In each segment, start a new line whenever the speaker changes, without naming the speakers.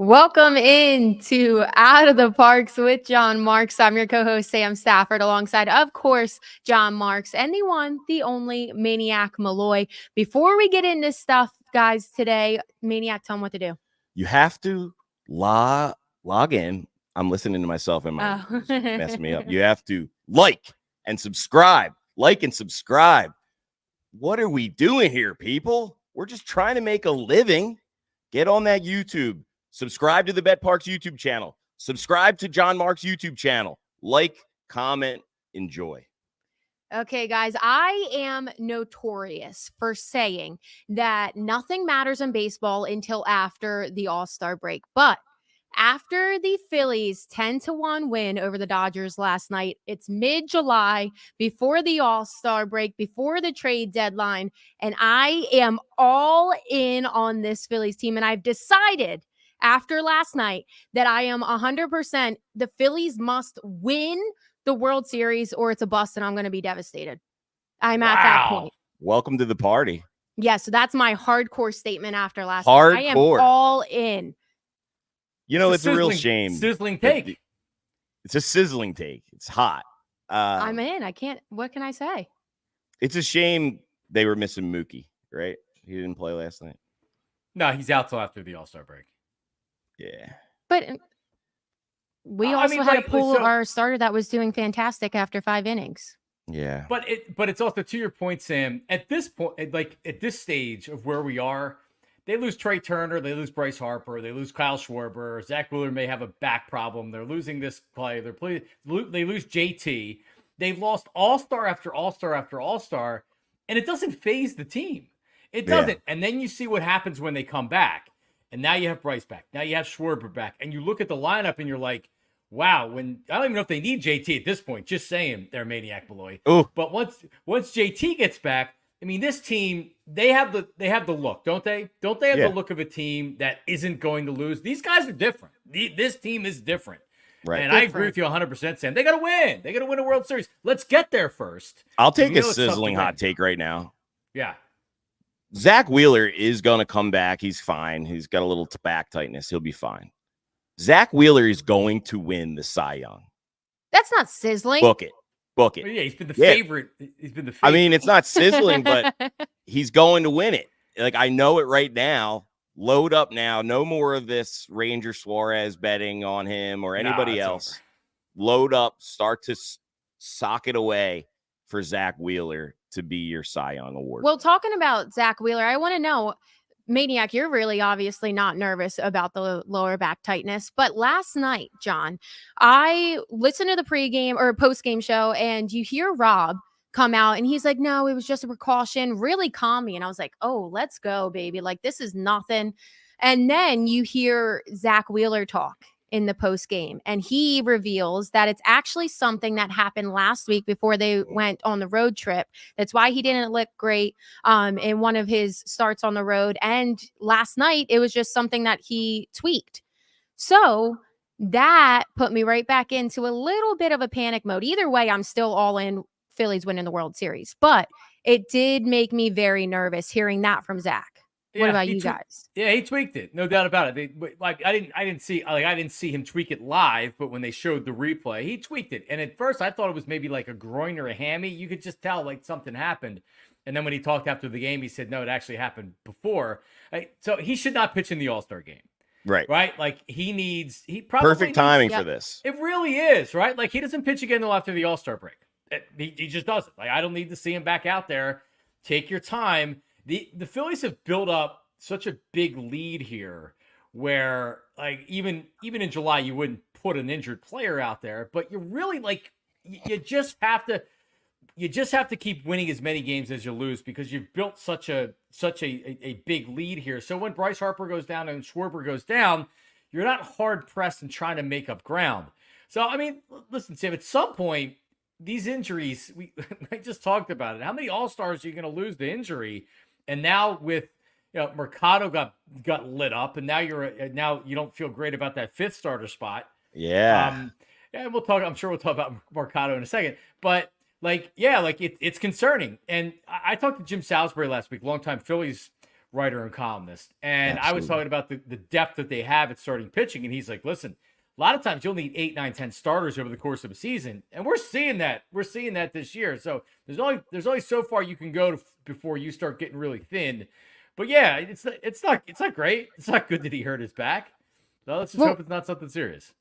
Welcome into Out of the Parks with John Marks. I'm your co-host, Sam Stafford, alongside, of course, John Marks and the one, the only Maniac Malloy. Before we get into stuff, guys, today, Maniac, tell them what to do.
You have to log in. I'm listening to myself and my messing me up. You have to like and subscribe. Like and subscribe. What are we doing here, people? We're just trying to make a living. Get on that YouTube. Subscribe to the Parx YouTube channel. Subscribe to John Mark's YouTube channel. Like, comment, enjoy.
Okay, guys, I am notorious for saying that nothing matters in baseball until after the All-Star break. But after the Phillies 10-1 win over the Dodgers last night, it's mid-July, before the All-Star break, before the trade deadline, and I am all in on this Phillies team. And I've decided after last night that I am 100% the Phillies must win the World Series or it's a bust and I'm going to be devastated. I'm at that point.
Welcome to the party.
Yeah, so that's my hardcore statement after last night. I am all in.
You know, it's a real shame.
Sizzling take.
It's a sizzling take. It's hot.
I'm in. I can't. What can I say?
It's a shame they were missing Mookie, right? He didn't play last night.
No, he's out till after the All-Star break.
Yeah.
But we also had a pull our starter that was doing fantastic after 5 innings.
Yeah.
But it's also, to your point, Sam, at this point, like at this stage of where we are, they lose Trea Turner, they lose Bryce Harper, they lose Kyle Schwarber, Zach Wheeler may have a back problem. They're losing this play. They lose JT. They've lost All-Star after All-Star after All-Star, and it doesn't faze the team. It doesn't. Yeah. And then you see what happens when they come back. And now you have Bryce back. Now you have Schwarber back. And you look at the lineup and you're like, wow, I don't even know if they need JT at this point. Just saying they're Maniac Malloy.
Ooh.
But once JT gets back, I mean, this team, they have the look, don't they? Don't they have the look of a team that isn't going to lose? These guys are different. This team is different.
Right.
And I agree with you 100%, Sam. They got to win. They got to win a World Series. Let's get there first.
I'll take a sizzling hot take right now.
Yeah.
Zach Wheeler is going to come back. He's fine. He's got a little back tightness. He'll be fine. Zach Wheeler is going to win the Cy Young.
That's not sizzling.
Book it.
Well, yeah, he's been the favorite. He's been the favorite.
I mean, it's not sizzling, but he's going to win it. Like, I know it right now. Load up now. No more of this Ranger Suarez betting on him or anybody else. Load up. Start to sock it away for Zach Wheeler to be your Cy Young award.
Well, talking about Zach Wheeler, I want to know, Maniac, you're really obviously not nervous about the lower back tightness. But last night, John, I listened to the pregame or postgame show and you hear Rob come out and he's like, no, it was just a precaution, really calm me. And I was like, oh, let's go, baby. Like, this is nothing. And then you hear Zach Wheeler talk in the post game, and he reveals that it's actually something that happened last week before they went on the road trip. That's why he didn't look great in one of his starts on the road. And last night, it was just something that he tweaked. So that put me right back into a little bit of a panic mode. Either way, I'm still all in Phillies winning the World Series, but it did make me very nervous hearing that from Zach. What about you guys?
Yeah, he tweaked it, no doubt about it. I didn't see him tweak it live, but when they showed the replay, he tweaked it. And at first, I thought it was maybe like a groin or a hammy. You could just tell like something happened. And then when he talked after the game, he said, "No, it actually happened before." So he should not pitch in the All-Star game, right? Like he probably
perfect timing for this.
It really is, right? Like he doesn't pitch again until after the All-Star break. He just doesn't. Like I don't need to see him back out there. Take your time. The Phillies have built up such a big lead here where like even in July you wouldn't put an injured player out there, but you really like you just have to keep winning as many games as you lose because you've built such a big lead here. So when Bryce Harper goes down and Schwarber goes down, you're not hard pressed and trying to make up ground. So I mean, listen, Sam, at some point these injuries, I just talked about it. How many All-Stars are you going to lose to injury? And now with, Mercado got lit up, and now you don't feel great about that fifth starter spot.
Yeah.
And I'm sure we'll talk about Mercado in a second. But it's concerning. And I talked to Jim Salisbury last week, longtime Phillies writer and columnist. And
Absolutely.
I was talking about the depth that they have at starting pitching. And he's like, listen, a lot of times you'll need 8, 9, 10 starters over the course of a season. And we're seeing that. We're seeing that this year. So there's only so far you can go before you start getting really thin. But yeah, it's not great. It's not good that he hurt his back. So let's just hope it's not something serious.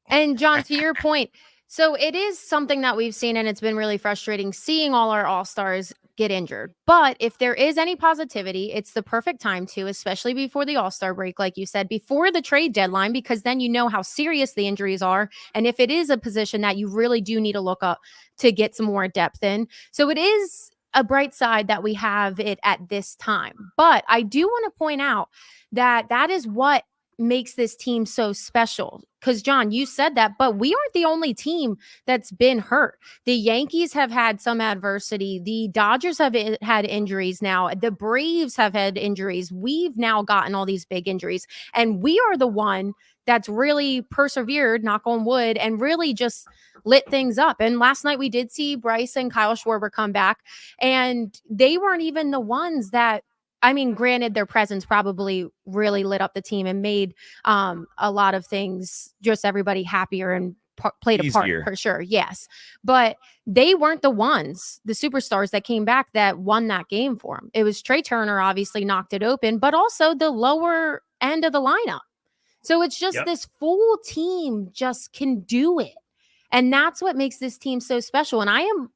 And John, to your point, so it is something that we've seen, and it's been really frustrating seeing all our all-stars get injured. But if there is any positivity, it's the perfect time to, especially before the all-star break, like you said, before the trade deadline, because then you know how serious the injuries are. And if it is a position that you really do need to look up to get some more depth in. So it is a bright side that we have it at this time. But I do want to point out that is what makes this team so special. Because John, you said that, but we aren't the only team that's been hurt. The Yankees have had some adversity. The Dodgers have had injuries now. The Braves have had injuries. We've now gotten all these big injuries, and we are the one that's really persevered, knock on wood, and really just lit things up. And last night we did see Bryce and Kyle Schwarber come back, and they weren't even the ones that, I mean, granted, their presence probably really lit up the team and made a lot of things, just everybody happier and played a part for sure. Yes. But they weren't the ones, the superstars that came back that won that game for them. It was Trea Turner obviously knocked it open, but also the lower end of the lineup. So it's just this full team just can do it. And that's what makes this team so special. And I am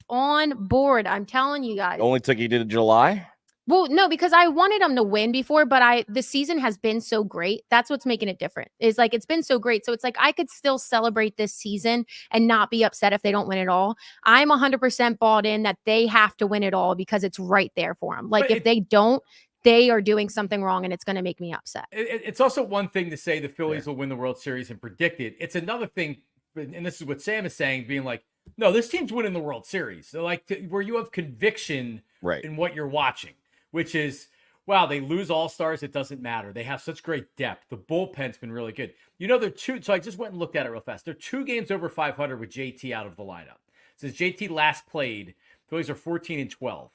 on board. I'm telling you guys.
It only took you to July?
Well, no, because I wanted them to win before, but the season has been so great. That's what's making it different. Is like, it's been so great. So it's like, I could still celebrate this season and not be upset if they don't win it all. I'm 100% bought in that they have to win it all because it's right there for them. Like, if they don't, they are doing something wrong, and it's going to make me upset.
It's also one thing to say the Phillies will win the World Series and predict it. It's another thing, and this is what Sam is saying, being like, no, this team's winning the World Series. So like, where you have conviction in what you're watching. Which is, wow, they lose all-stars. It doesn't matter. They have such great depth. The bullpen's been really good. You know, they're two. So I just went and looked at it real fast. They're 2 games over 500 with JT out of the lineup. Since JT last played, Phillies are 14-12,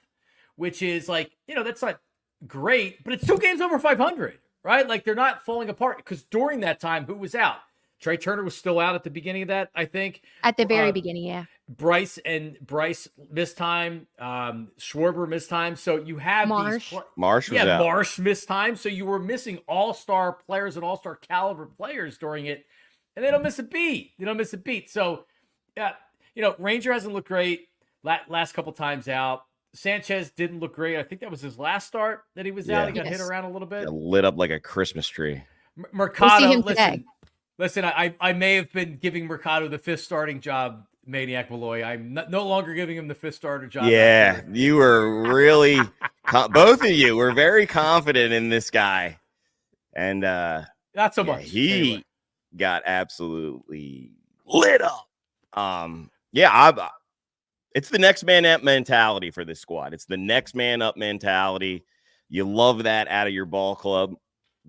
which is like, you know, that's not great, but it's 2 games over 500, right? Like, they're not falling apart because during that time, who was out? Trea Turner was still out at the beginning of that, I think.
At the very beginning, yeah.
Bryce missed time. Schwarber missed time. So you have
Marsh
was out.
Marsh missed time. So you were missing all-star players and all-star caliber players during it, and they don't miss a beat. So, you know, Ranger hasn't looked great last couple times out. Sanchez didn't look great. I think that was his last start that he was out. He got hit around a little bit.
Lit up like a Christmas tree.
Mercado,
we'll see him today.
Listen, I may have been giving Mercado the 5th starting job, Maniac Malloy. I'm no longer giving him the 5th starter job.
Yeah, you were really, both of you were very confident in this guy. And
not so much.
He got absolutely lit up. It's the next man up mentality for this squad. It's the next man up mentality. You love that out of your ball club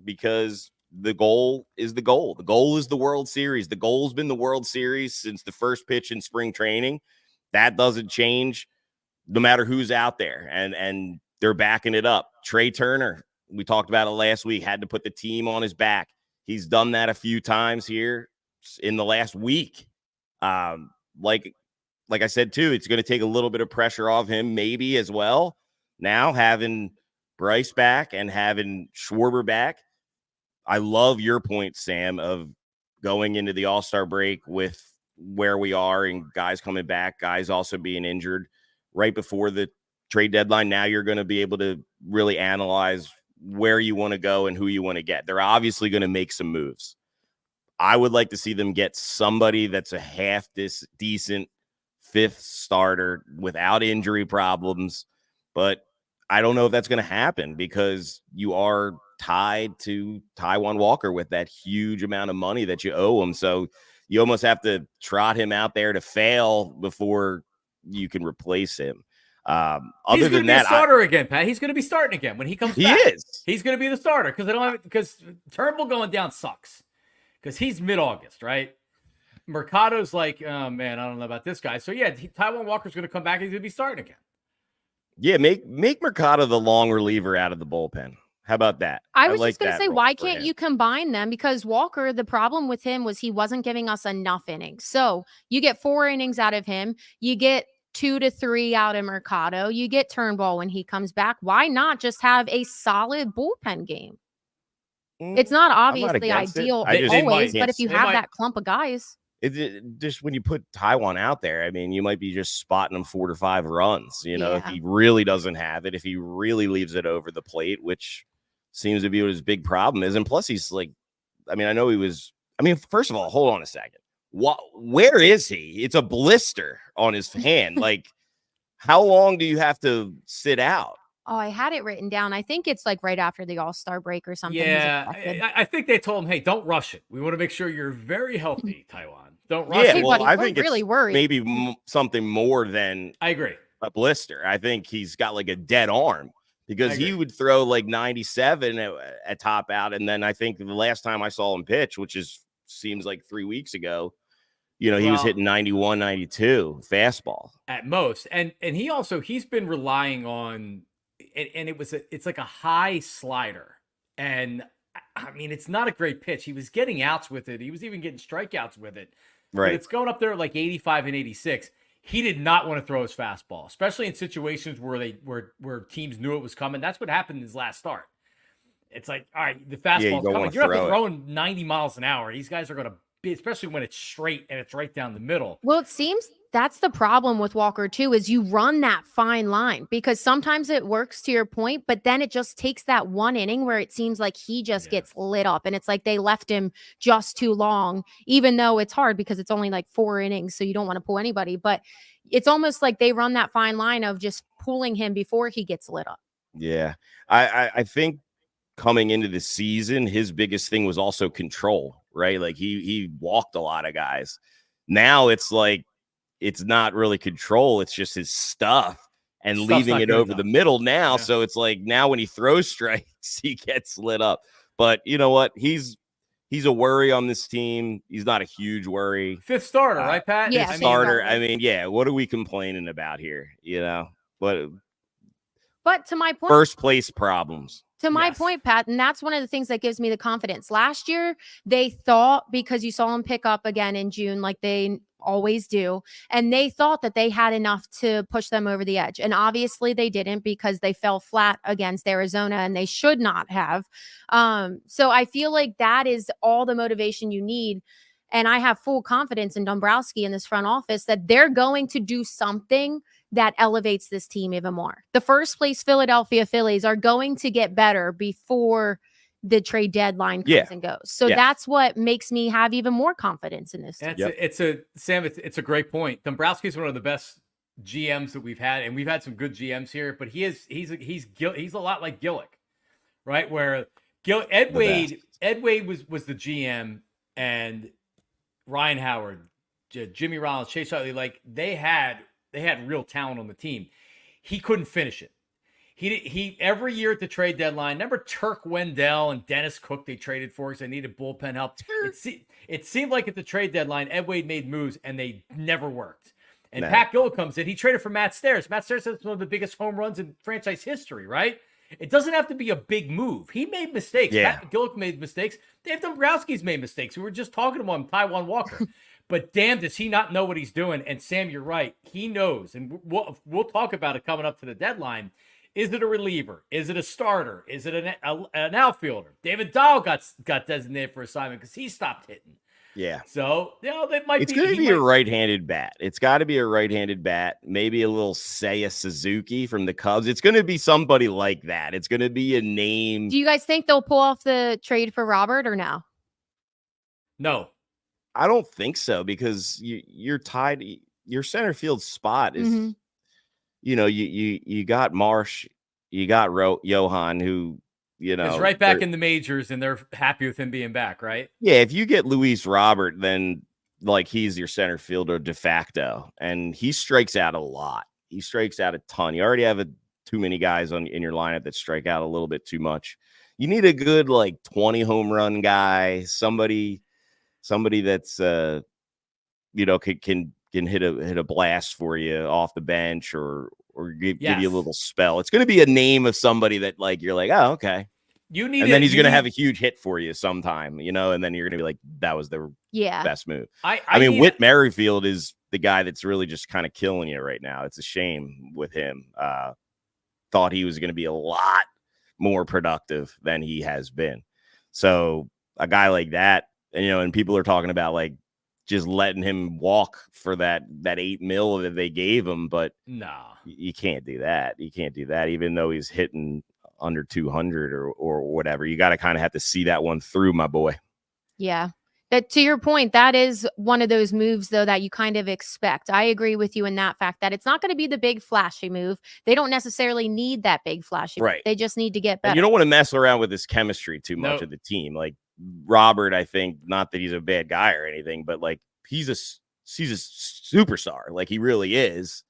because the goal is the goal. The goal is the World Series. The goal's been the World Series since the first pitch in spring training. That doesn't change no matter who's out there. And they're backing it up. Trea Turner, we talked about it last week, had to put the team on his back. He's done that a few times here in the last week. Like I said, too, it's going to take a little bit of pressure off him maybe as well. Now having Bryce back and having Schwarber back, I love your point, Sam, of going into the All-Star break with where we are and guys coming back, guys also being injured right before the trade deadline. Now you're going to be able to really analyze where you want to go and who you want to get. They're obviously going to make some moves. I would like to see them get somebody that's a half decent 5th starter without injury problems, but I don't know if that's going to happen because you are tied to Taijuan Walker with that huge amount of money that you owe him. So you almost have to trot him out there to fail before you can replace him. Other than that,
starter again, Pat. He's going to be starting again when he comes back.
He is.
He's going to be the starter because Turnbull going down sucks because he's mid-August, right? Mercado's like, oh man, I don't know about this guy. So yeah, Taijuan Walker's going to come back. He's going to be starting again.
Yeah, make Mercado the long reliever out of the bullpen. How about that?
I was
like
just going to
that
say,
role
why
for
can't
him.
you combine them? Because Walker, the problem with him was he wasn't giving us enough innings. So you get 4 innings out of him. You get 2 to 3 out of Mercado. You get Turnbull when he comes back. Why not just have a solid bullpen game? It's not
I'm not
obviously
against it.
ideal
I just
always,
can't
but if you
They
have
might.
that clump of guys.
just when you put Taiwan out there, I mean, you might be just spotting him 4 to 5 runs, if
Yeah.
he really doesn't have it, if he really leaves it over the plate, which seems to be what his big problem is. And plus he's like, I mean, I know he was, I mean, first of all, hold on a second. Where is he? It's a blister on his hand. Like, how long do you have to sit out?
Oh, I had it written down. I think it's like right after the All-Star break or something.
Yeah, I think they told him, hey, don't rush it. We want to make sure you're very healthy, Taiwan. Don't rush
Yeah,
it.
well,
buddy,
I
we're
think
really
it's
worried.
maybe something more than
I agree.
a blister. I think he's got like a dead arm because he
agree.
would throw like 97 at top out. And then I think the last time I saw him pitch, which seems like 3 weeks ago, he was
Well,
hitting 91, 92 fastball.
at most. And he's been relying on, and it's like a high slider. And I mean, it's not a great pitch. He was getting outs with it. He was even getting strikeouts with it.
Right.
But it's going up there at like 85 and 86. He did not want to throw his fastball, especially in situations where teams knew it was coming. That's what happened in his last start. It's like, all right, the fastball's coming. You're not throwing 90 miles an hour. These guys are going to be, especially when it's straight and it's right down the middle.
Well, it seems that's the problem with Walker too, is you run that fine line because sometimes it works to your point, but then it just takes that one inning where it seems like he just gets lit up and it's like they left him just too long, even though it's hard because it's only like 4 innings. So you don't want to pull anybody, but it's almost like they run that fine line of just pulling him before he gets lit up.
Yeah. I think coming into the season, his biggest thing was also control, right? Like he walked a lot of guys. Now it's like, it's not really control. It's just his stuff and leaving it over the middle now. Yeah. So it's like now when he throws strikes, he gets lit up. But you know what? He's a worry on this team. He's not a huge worry.
5th starter, right, Pat?
Yeah,
starter. I mean, yeah. What are we complaining about here?
But to my point,
first place problems.
To my point, Pat, and that's one of the things that gives me the confidence. Last year, they thought, because you saw him pick up again in June, like they always do, and they thought that they had enough to push them over the edge. And obviously they didn't because they fell flat against Arizona and they should not have. So I feel like that is all the motivation you need. And I have full confidence in Dombrowski in this front office that they're going to do something that elevates this team even more. The first place Philadelphia Phillies are going to get better before the trade deadline comes and goes. So that's what makes me have even more confidence in this team.
It's a great point. Dombrowski is one of the best GMs that we've had, and we've had some good GMs here, but he's a lot like Gillick, right? Where Ed Wade was the GM, and Ryan Howard, Jimmy Rollins, Chase Utley, like they had real talent on the team. He couldn't finish it. He every year at the trade deadline, remember Turk Wendell and Dennis Cook they traded for because they needed bullpen help. It seemed like at the trade deadline, Ed Wade made moves and they never worked. And Pat Gillick comes in. He traded for Matt Stairs. Matt Stairs has one of the biggest home runs in franchise history, right? It doesn't have to be a big move. He made mistakes.
Yeah.
Pat Gillick made mistakes. Dave Dombrowski's made mistakes. We were just talking about him, Taiwan Walker. But damn, does he not know what he's doing? And Sam, you're right. He knows. And we'll talk about it coming up to the deadline. Is it a reliever? Is it a starter? Is it an outfielder? David Dahl got designated for assignment because he stopped hitting.
Yeah.
So, that might
it's going to be a right-handed bat. It's got to be a right-handed bat. Maybe a little Seiya Suzuki from the Cubs. It's going to be somebody like that. It's going to be a name.
Do you guys think they'll pull off the trade for Robert or no?
No.
I don't think so because you're tied. Your center field spot is, you got Marsh, you got Johan, who,
is right back in the majors, and they're happy with him being back, right?
Yeah, if you get Luis Robert, then like he's your center fielder de facto, and he strikes out a lot. He strikes out a ton. You already have too many guys in your lineup that strike out a little bit too much. You need a good 20 home run guy, somebody that's can hit a blast for you off the bench or give you a little spell. It's going to be a name of somebody that you're like, oh, okay. and then he's going to have a huge hit for you sometime, you know, and then you're going to be like, that was the best move. I mean, Whit Merrifield is the guy that's really just kind of killing you right now. It's a shame with him. Thought he was going to be a lot more productive than he has been. So a guy like that, you know, and people are talking about like just letting him walk for that $8 million that they gave him, but you can't do that. You can't do that, even though he's hitting under 200 or whatever. You got to kind of have to see that one through, my boy.
Yeah. That, to your point, that is one of those moves, though, that you kind of expect. I agree with you in that fact that it's not going to be the big flashy move. They don't necessarily need that big flashy move. They just need to get better.
And you don't want to mess around with this chemistry too much of the team. Like Robert, I think, not that he's a bad guy or anything, but like he's a superstar. Like he really is.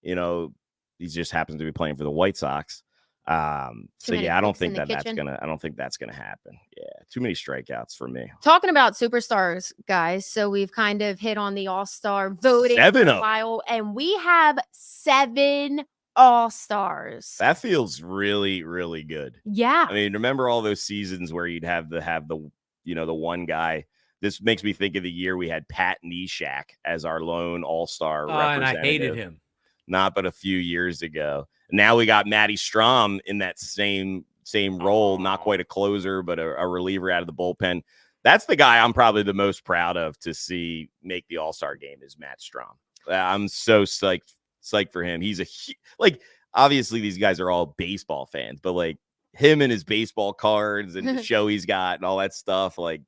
You know, he just happens to be playing for the White Sox. So yeah, I don't think that's gonna happen. Yeah, too many strikeouts for me.
Talking about superstars, guys. So we've kind of hit on the All-Star voting for a while, and we have 7 All-Stars.
That feels really, really good.
Yeah.
I mean, remember all those seasons where you'd have the you know, the one guy. This makes me think of the year we had Pat Neshek as our lone All-Star representative.
And I hated him.
Not but a few years ago. Now we got Matty Strom in that same role, not quite a closer, but a reliever out of the bullpen. That's the guy I'm probably the most proud of to see make the All-Star game is Matt Strom. I'm so psyched for him. He's like, obviously these guys are all baseball fans, but like him and his baseball cards and the show he's got and all that stuff, like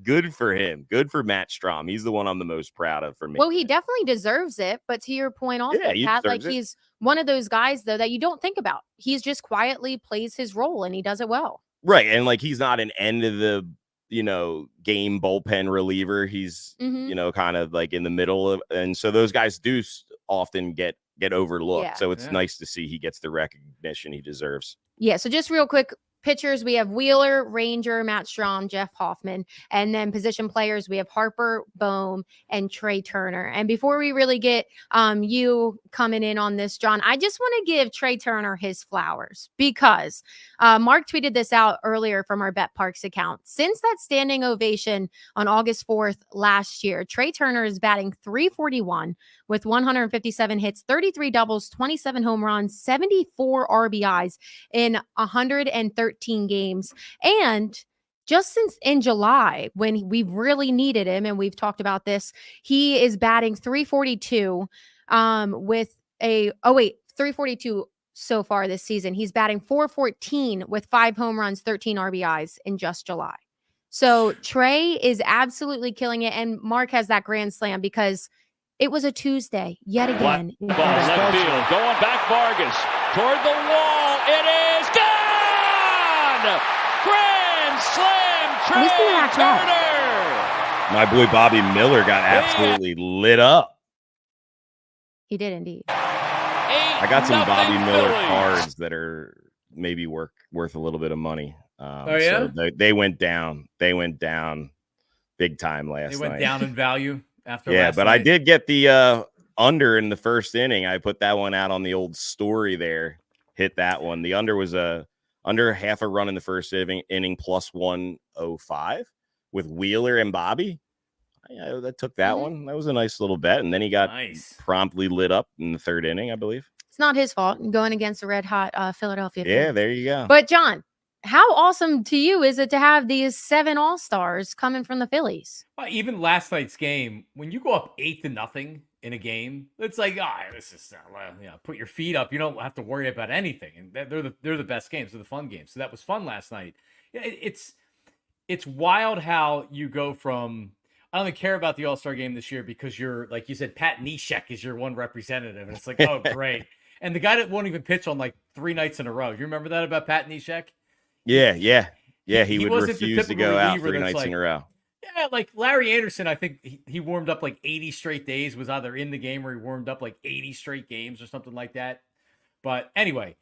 good for him. Good for Matt Strom. He's the one I'm the most proud of for me.
Well, he definitely deserves it. But to your point also, Pat, like he's one of those guys, though, that you don't think about. He's just quietly plays his role and he does it well.
Right. And like he's not an end of the, you know, game bullpen reliever. He's, you know, kind of like in the middle of, and so those guys do often get overlooked. Yeah. So it's nice to see he gets the recognition he deserves.
Yeah. So just real quick, pitchers, we have Wheeler, Ranger, Matt Strom, Jeff Hoffman, and then position players, we have Harper, Bohm, and Trea Turner. And before we really get you coming in on this, John, I just want to give Trea Turner his flowers because Mark tweeted this out earlier from our Bet Parx account. Since that standing ovation on August 4th last year, Trea Turner is batting .341 with 157 hits, 33 doubles, 27 home runs, 74 RBIs in 113 games. And just since in July, when we've really needed him, and we've talked about this, he is batting .342 with a 342 so far this season. He's batting .414 with 5 home runs, 13 RBIs in just July. So Trea is absolutely killing it. And Mark has that grand slam because it was a Tuesday yet again.
Ball left field, going back Vargas toward the wall. It is gone! Grand slam, Trea Turner!
My boy Bobby Miller got absolutely lit up.
He did indeed.
I got some Bobby Miller cards that are maybe worth a little bit of money. So they went down. They went down big time last night.
They went down in value.
But night. I did get the under in the first inning. I put that one out on the old story there. Hit that one. The under was under half a run in the first inning plus 105 with Wheeler and Bobby. That took that one. That was a nice little bet. And then he got promptly lit up in the third inning, I believe.
It's not his fault going against the red hot Philadelphia.
Yeah, there you go.
But John, how awesome to you is it to have these 7 All-Stars coming from the Phillies?
Well, even last night's game, when you go up 8-0 in a game, it's like, this is put your feet up. You don't have to worry about anything. And they're the best games. They're the fun games. So that was fun last night. It's wild how you go from I don't even care about the All-Star game this year because you're like you said, Pat Neshek is your one representative, and it's like, oh great. And the guy that won't even pitch on like 3 nights in a row. You remember that about Pat Neshek?
Yeah. He would refuse to go out 3 nights in a row.
Yeah, like Larry Anderson, I think he warmed up like 80 straight days, was either in the game or he warmed up like 80 straight games or something like that. But anyway,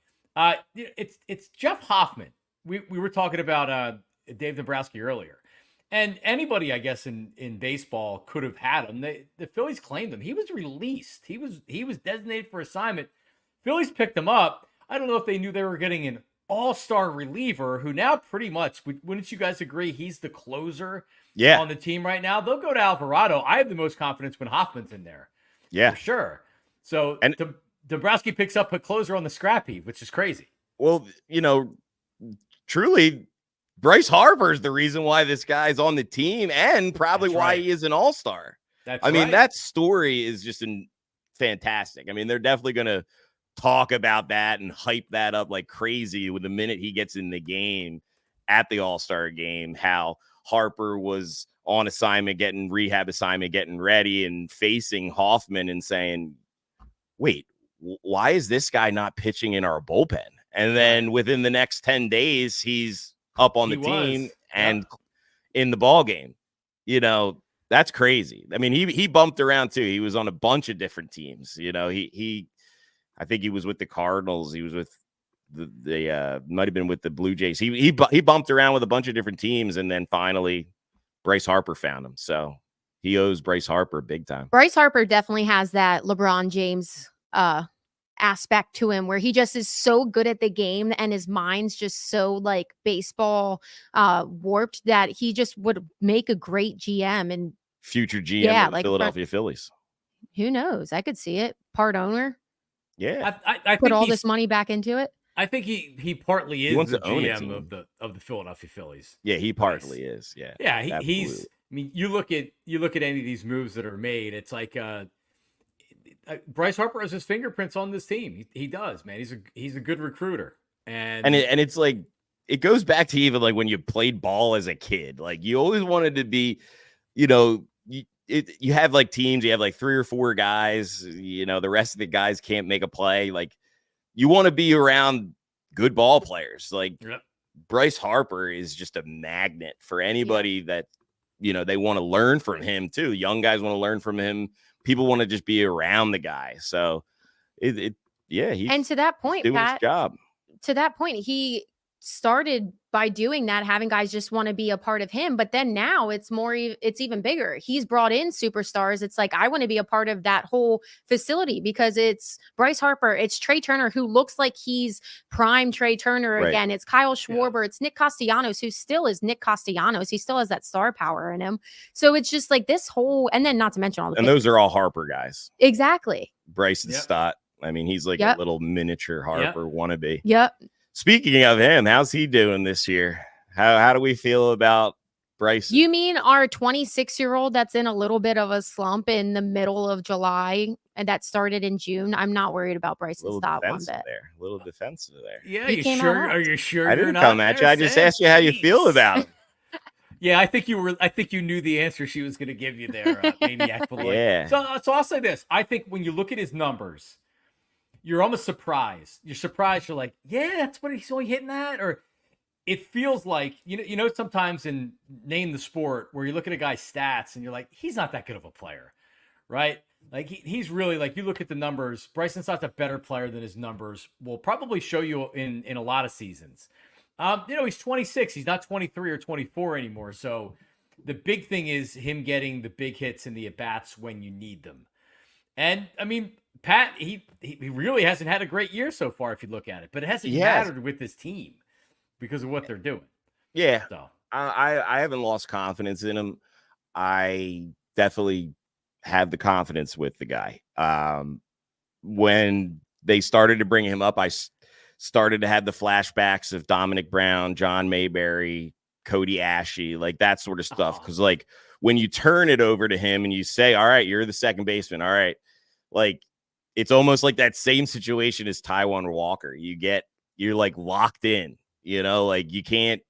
it's Jeff Hoffman. We were talking about Dave Dombrowski earlier. And anybody, I guess, in baseball could have had him. The Phillies claimed him. He was released. He was designated for assignment. Phillies picked him up. I don't know if they knew they were getting an all-star reliever who now pretty much, wouldn't you guys agree, he's the closer
Yeah.
on the team right now? They'll go to Alvarado. I have the most confidence when Hoffman's in there.
Yeah.
For sure. So
And
Dombrowski picks up a closer on the scrap heap, which is crazy.
well, truly, Bryce Harper is the reason why this guy's on the team and probably
That's
why
right.
he is an all-star.
I
mean, that story is just fantastic. I mean, they're definitely going to talk about that and hype that up like crazy with the minute he gets in the game at the All-Star game, how Harper was on assignment, rehab assignment, getting ready and facing Hoffman and saying, wait, why is this guy not pitching in our bullpen? And then within the next 10 days, he's up on the team and in the ball game. That's crazy. I mean, he bumped around too. He was on a bunch of different teams. I think he was with the Cardinals. He was with the might have been with the Blue Jays. He bumped around with a bunch of different teams, and then finally Bryce Harper found him. So he owes Bryce Harper big time.
Bryce Harper definitely has that LeBron James aspect to him where he just is so good at the game and his mind's just so like baseball warped that he just would make a great GM and
future GM of the Philadelphia Phillies.
Who knows? I could see it. Part owner.
Yeah.
I
put all this money back into it.
I think he partly is the GM of the Philadelphia Phillies.
Yeah, he partly is. Yeah.
Yeah, he's I mean, you look at any of these moves that are made, it's like Bryce Harper has his fingerprints on this team. He does, man. He's a good recruiter. And
it's like it goes back to even like when you played ball as a kid. Like you always wanted to be, you have like teams, you have like 3 or 4 guys, the rest of the guys can't make a play. Like you want to be around good ball players. Like Bryce Harper is just a magnet for anybody that, they want to learn from him too. Young guys want to learn from him. People want to just be around the guy. So he's
and to that point,
doing
Pat,
his job.
To that point, he started by doing that, having guys just want to be a part of him. But then now it's even bigger. He's brought in superstars. It's like, I want to be a part of that whole facility because it's Bryce Harper. It's Trea Turner, who looks like he's prime Trea Turner again. It's Kyle Schwarber. It's Nick Castellanos, who still is Nick Castellanos. He still has that star power in him. So it's just like this whole, and then not to mention all the
those are all Harper guys.
Exactly.
Bryson Stott. I mean, he's like a little miniature Harper wannabe.
Yep.
Speaking of him, how's he doing this year? How do we feel about Bryce?
You mean our 26-year-old that's in a little bit of a slump in the middle of July and that started in June? I'm not worried about Bryson Stott one bit.
A little defensive there.
Yeah, you sure? Are you sure?
I didn't come at you. I just asked you how you feel about him.
Yeah, I think you knew the answer she was going to give you there, Maniac.
Yeah.
So I'll say this. I think when you look at his numbers, you're almost surprised. You're surprised. You're like, yeah, that's what he's only hitting at. Or it feels like, sometimes in Name the Sport where you look at a guy's stats and you're like, he's not that good of a player, right? Like he's really like, you look at the numbers, Bryson Stott's a better player than his numbers will probably show you in a lot of seasons. He's 26. He's not 23 or 24 anymore. So the big thing is him getting the big hits and the at-bats when you need them. And I mean, Pat, he really hasn't had a great year so far if you look at it, but it hasn't mattered with this team because of what they're doing.
Yeah.
So
I haven't lost confidence in him. I definitely have the confidence with the guy. When they started to bring him up, I started to have the flashbacks of Dominic Brown, John Mayberry, Cody Ashe, like that sort of stuff. Because like when you turn it over to him and you say, all right, you're the second baseman. All right. Like it's almost like that same situation as Taijuan Walker. You're like locked in, like you can't,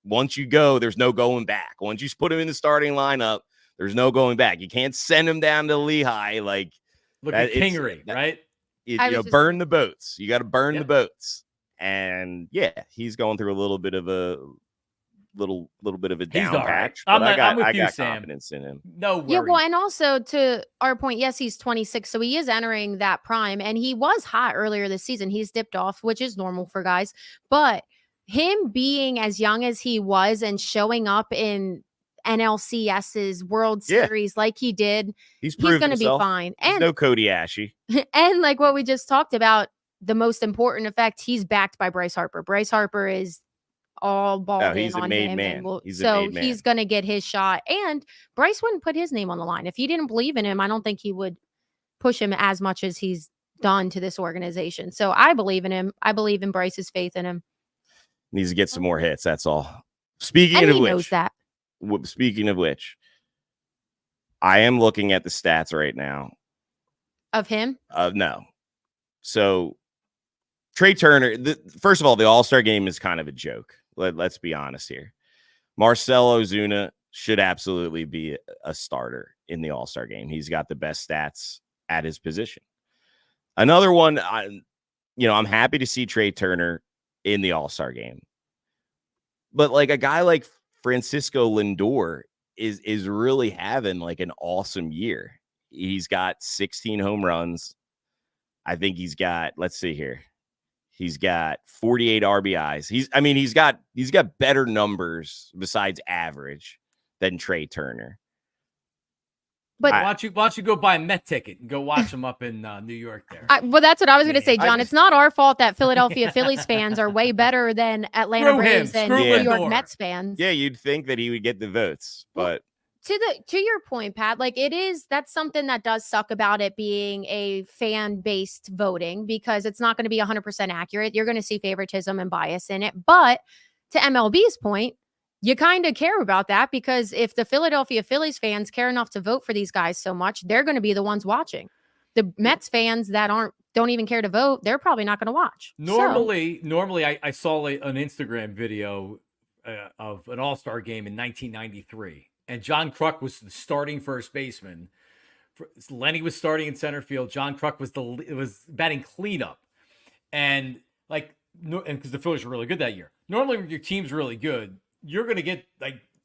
once you go, there's no going back. Once you put him in the starting lineup, there's no going back. You can't send him down to Lehigh. Like
look at Kingery, right?
Burn the boats. You got to burn the boats. And yeah, he's going through a little bit of a down patch. But I got confidence in him.
No worries.
Yeah, well, and also to our point, yes, he's 26, so he is entering that prime, and he was hot earlier this season. He's dipped off, which is normal for guys. But him being as young as he was and showing up in NLCS's World Series like he did, he's going to be fine.
And no Cody Ashe.
And like what we just talked about, the most important effect, he's backed by Bryce Harper. Bryce Harper is all ball
he's
in
a
on
made
him.
man.
And will,
He's a
so
made man.
he's going to get his shot. And Bryce wouldn't put his name on the line. If he didn't believe in him, I don't think he would push him as much as he's done to this organization. So I believe in him. I believe in Bryce's faith in him.
Needs to get some more hits. That's all. Speaking
And
of
he
which,
knows that.
Speaking of which, I am looking at the stats right now.
Of him?
No. So Trea Turner, first of all, the All-Star game is kind of a joke. Let's be honest here. Marcell Ozuna should absolutely be a starter in the All-Star game. He's got the best stats at his position. Another one, I'm happy to see Trea Turner in the All-Star game. But like a guy like Francisco Lindor is really having like an awesome year. He's got 16 home runs. I think he's got, let's see here. He's got 48 RBIs. He's got better numbers besides average than Trea Turner.
But
why don't you go buy a Met ticket and go watch them up in New York there?
Well, that's what I was going to say, John. It's not our fault that Philadelphia Phillies fans are way better than Atlanta Braves and New York Mets fans.
Yeah, you'd think that he would get the votes, but
to your point, Pat, like that's something that does suck about it being a fan-based voting, because it's not going to be 100% accurate. You're going to see favoritism and bias in it. But to MLB's point, you kind of care about that, because if the Philadelphia Phillies fans care enough to vote for these guys so much, they're going to be the ones watching. The Mets fans that don't even care to vote, they're probably not going to watch.
Normally, I saw an Instagram video of an All-Star game in 1993, and John Kruk was the starting first baseman. Lenny was starting in center field. John Kruk was batting cleanup, and because the Phillies were really good that year. Normally, when your team's really good, you're going to get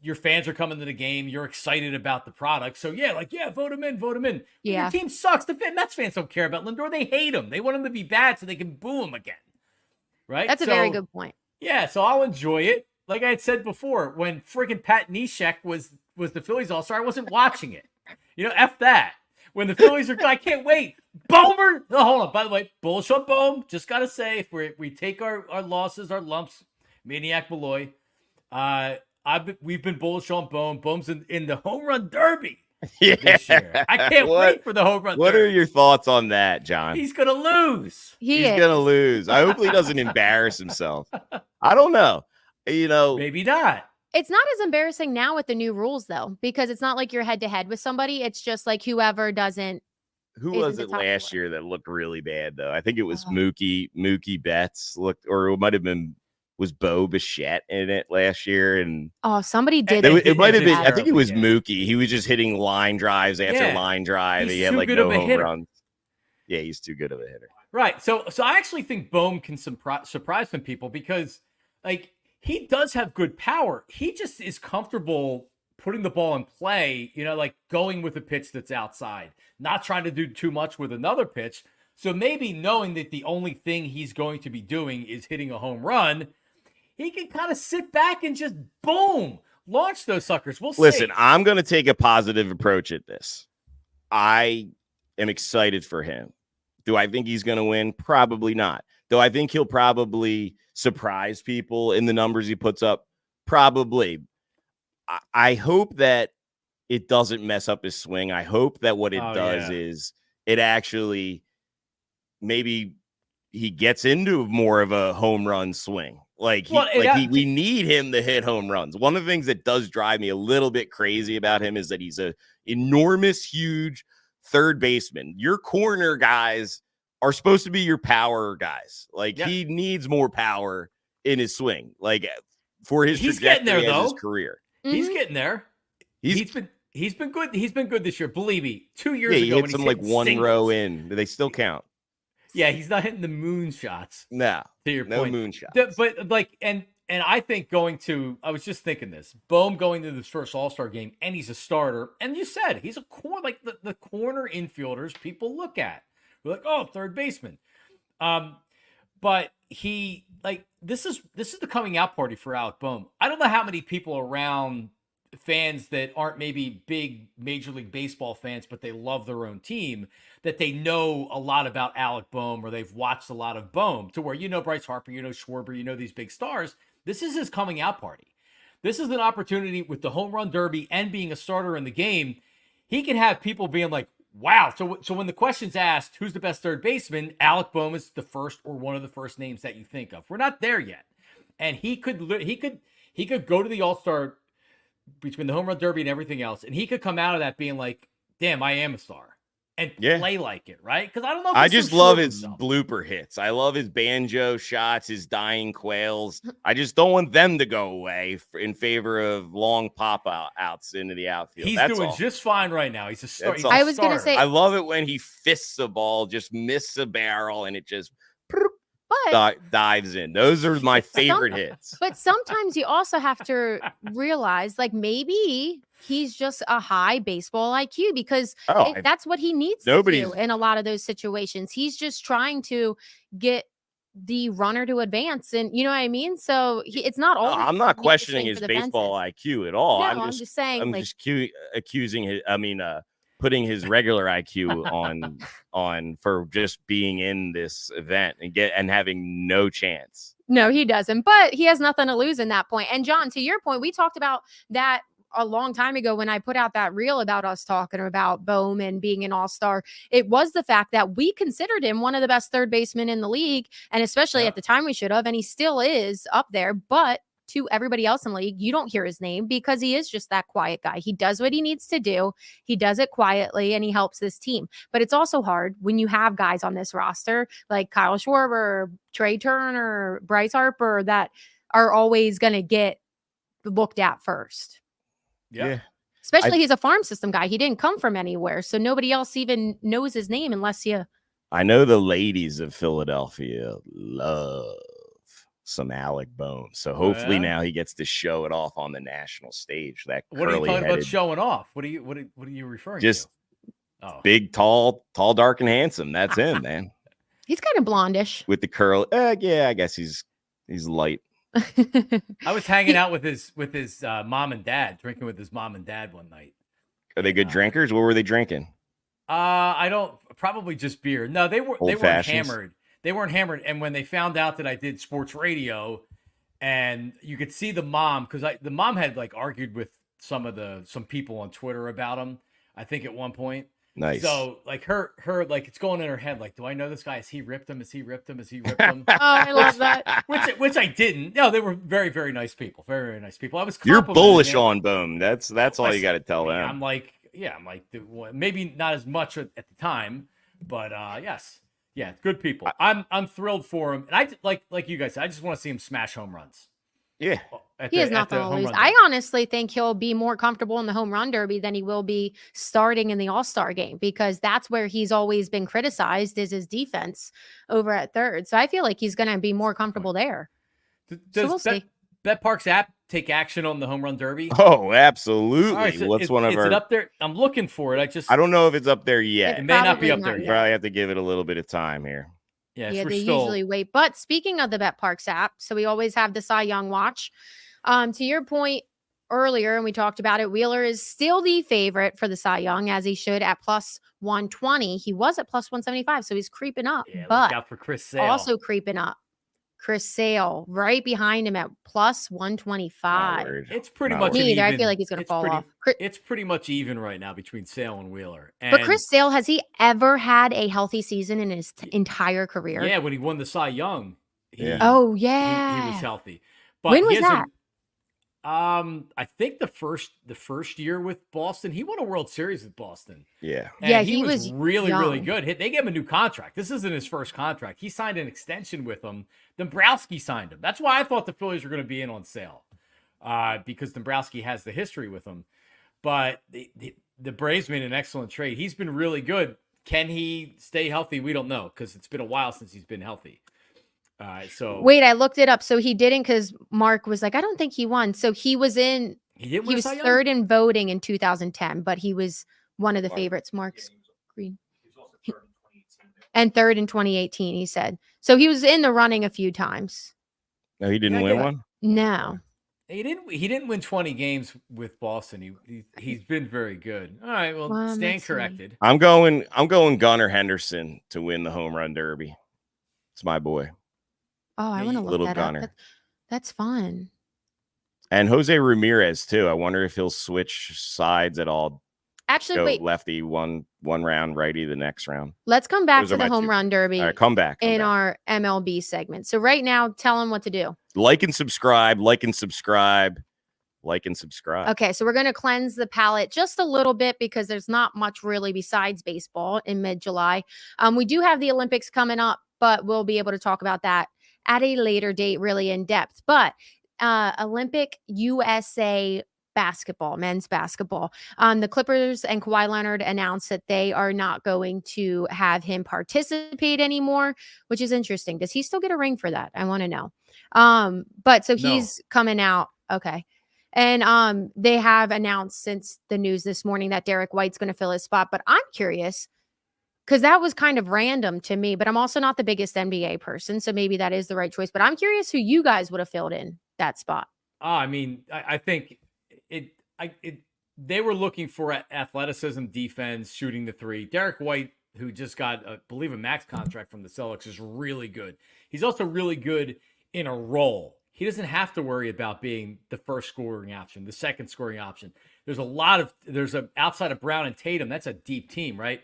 your fans are coming to the game. You're excited about the product. So vote him in. When your team sucks, the Mets fans don't care about Lindor. They hate him. They want him to be bad so they can boo him again. Right.
That's a very good point.
Yeah. So I'll enjoy it. Like I had said before, when freaking Pat Neshek was the Phillies All-Star, I wasn't watching it. F that. When the Phillies are good, I can't wait. Bomer. No, hold on. By the way, bullish on Bohm. Just got to say, if we take our losses, our lumps, Maniac Malloy, we've been bullish on Bohm. Bohm's in the home run derby this year. I can't wait for the home run derby.
What are your thoughts on that, John?
He's going to lose.
He's going to lose. I hope he doesn't embarrass himself. I don't know.
Maybe not.
It's not as embarrassing now with the new rules, though, because it's not like you're head to head with somebody. It's just like whoever doesn't.
Who was it last year that looked really bad, though? I think it was Mookie Betts or it might have been. Was Bo Bichette in it last year? And
somebody did.
It might have been. I think it was Mookie. He was just hitting line drives after line drive. He had no home runs. Yeah, he's too good of a hitter.
Right. So I actually think Bohm can surprise some people, because he does have good power. He just is comfortable putting the ball in play. Going with a pitch that's outside, not trying to do too much with another pitch. So maybe knowing that the only thing he's going to be doing is hitting a home run, he can kind of sit back and just boom, launch those suckers. We'll see.
Listen, I'm going to take a positive approach at this. I am excited for him. Do I think he's going to win? Probably not. Though I think he'll probably surprise people in the numbers he puts up. Probably. I hope that it doesn't mess up his swing. I hope that what it does is it actually maybe he gets into more of a home run swing. We need him to hit home runs. One of the things that does drive me a little bit crazy about him is that he's a enormous, huge third baseman. Your corner guys are supposed to be your power guys. He needs more power in his swing. For his trajectory as his career.
Mm-hmm.
He's getting there. He's been good. He's been good this year. Believe me, 2 years ago,
he hit some one singles. Row in. Do they still count?
Yeah, he's not hitting the moon shots.
No,
to your
no
point.
Moon shots.
But and I think I was just thinking this. Bohm going to this first All-Star game, and he's a starter. And you said he's a corner, the corner infielders people look at. We're like, oh, third baseman. But he this is the coming out party for Alec Bohm. I don't know how many people around fans that aren't maybe big Major League Baseball fans, but they love their own team, that they know a lot about Alec Boehm or they've watched a lot of Boehm, to where Bryce Harper, Schwarber, these big stars. This is his coming out party. This is an opportunity with the home run derby and being a starter in the game. He can have people being like, wow. So when the question's asked, who's the best third baseman, Alec Boehm is the first or one of the first names that you think of. We're not there yet. And he could go to the All-Star between the home run derby and everything else, and he could come out of that being like, damn, I am a star, and play like it, right? Because I don't know if
I just love his blooper hits. I love his banjo shots, his dying quails. I just don't want them to go away in favor of long pop outs into the outfield.
He's doing just fine right now. He's a star.
I was going to say,
I love it when he fists a ball, just misses a barrel, and it just dives in. Those are my favorite hits.
But sometimes you also have to realize, like, maybe he's just a high baseball IQ, because that's what he needs to do in a lot of those situations. He's just trying to get the runner to advance, and you know what I mean? So it's not all.
I'm not questioning his baseball IQ at all.
No, I'm just saying.
I'm just accusing his. Putting his regular IQ on for just being in this event and having no chance.
No, he doesn't, but he has nothing to lose in that point. And John, to your point, we talked about that a long time ago when I put out that reel about us talking about Boehm and being an all-star. It was the fact that we considered him one of the best third basemen in the league, and especially at the time we should have, and he still is up there, but to everybody else in the league, you don't hear his name because he is just that quiet guy. He does what he needs to do. He does it quietly, and he helps this team. But it's also hard when you have guys on this roster like Kyle Schwarber, Trea Turner, Bryce Harper that are always going to get looked at first.
Yeah.
Especially he's a farm system guy. He didn't come from anywhere, so nobody else even knows his name unless you.
I know the ladies of Philadelphia love some Alec Boehm, so hopefully now he gets to show it off on the national stage. That
what are you talking about showing off? What are you referring
just
to?
Big, tall, dark, and handsome. That's him, man.
He's kind of blondish
with the curl. Yeah, I guess he's light.
I was hanging out with his mom and dad, drinking with his mom and dad one night.
Are they good drinkers? What were they drinking?
Probably just beer. No, they weren't hammered. They weren't hammered. And when they found out that I did sports radio, and you could see the mom, because the mom had like argued with some people on Twitter about him, I think at one point.
Nice.
So like her like it's going in her head, like, do I know this guy? Has he ripped him? Has he ripped him? Oh,
I love that.
Which I didn't. No, they were very, very nice people. Very, very nice people. I was
You're bullish on Boehm. That's all you got to tell them.
I'm like, maybe not as much at the time, but yes. Yeah, good people. I'm thrilled for him, and I like you guys said, I just want to see him smash home runs.
Yeah,
he has nothing to lose. I honestly think he'll be more comfortable in the home run derby than he will be starting in the All-Star game, because that's where he's always been criticized, is his defense over at third. So I feel like he's going to be more comfortable there.
So we'll see. Parx app take action on the home run derby?
Oh, absolutely.
Right, so
What's one of our?
Is it up there? I'm looking for it.
I don't know if it's up there yet.
It may not be up there
yet.
yet.
Probably have to give it a little bit of time here.
Yeah, they usually wait. But speaking of the Parx app, so we always have the Cy Young watch. To your point earlier, and we talked about it, Wheeler is still the favorite for the Cy Young, as he should, at plus 120. He was at plus 175, so he's creeping up.
Yeah,
but
look out for Chris Sale.
Also creeping up. Chris Sale right behind him at plus 125.
It's pretty much
even. I feel like he's going to fall off.
It's pretty much even right now between Sale and Wheeler.
But Chris Sale, has he ever had a healthy season in his entire career?
Yeah, when he won the Cy Young.
He was
healthy. But
when was that?
I think the first year with Boston, he won a World Series with Boston.
Yeah.
And he was really, really good. They gave him a new contract. This isn't his first contract. He signed an extension with them. Dombrowski signed him. That's why I thought the Phillies were going to be in on Sale, because Dombrowski has the history with him. But the Braves made an excellent trade. He's been really good. Can he stay healthy? We don't know, because it's been a while since he's been healthy. So
wait, I looked it up. So he didn't, because Mark was like, I don't think he won. So he was in. He was third in voting in 2010, but he was one of the favorites. Mark's green. And third in 2018, he said. So he was in the running a few times.
No, he didn't win one?
No.
He didn't win 20 games with Boston. He's been very good. All right, well, stand corrected.
I'm going Gunnar Henderson to win the home run derby. It's my boy.
Oh, I want to look that
Gunner.
up. That's fun.
And Jose Ramirez too. I wonder if he'll switch sides at all.
Actually,
Go
wait.
Lefty one round, righty the next round.
Let's come back to the home run derby.
All right, come back
in our MLB segment. So right now, tell them what to do.
Like and subscribe.
Okay, so we're going to cleanse the palate just a little bit because there's not much really besides baseball in mid-July. We do have the Olympics coming up, but we'll be able to talk about that at a later date, really in depth. But Olympic USA basketball, men's basketball. The Clippers and Kawhi Leonard announced that they are not going to have him participate anymore, which is interesting. Does he still get a ring for that? I want to know. But so he's coming out. Okay. And they have announced since the news this morning that Derek White's going to fill his spot. But I'm curious because that was kind of random to me, but I'm also not the biggest NBA person. So maybe that is the right choice. But I'm curious who you guys would have filled in that spot.
I mean, I think they were looking for athleticism, defense, shooting the three. Derek White, who just got, I believe, a max contract from the Celtics, is really good. He's also really good in a role. He doesn't have to worry about being the first scoring option, the second scoring option. There's outside of Brown and Tatum, that's a deep team, right?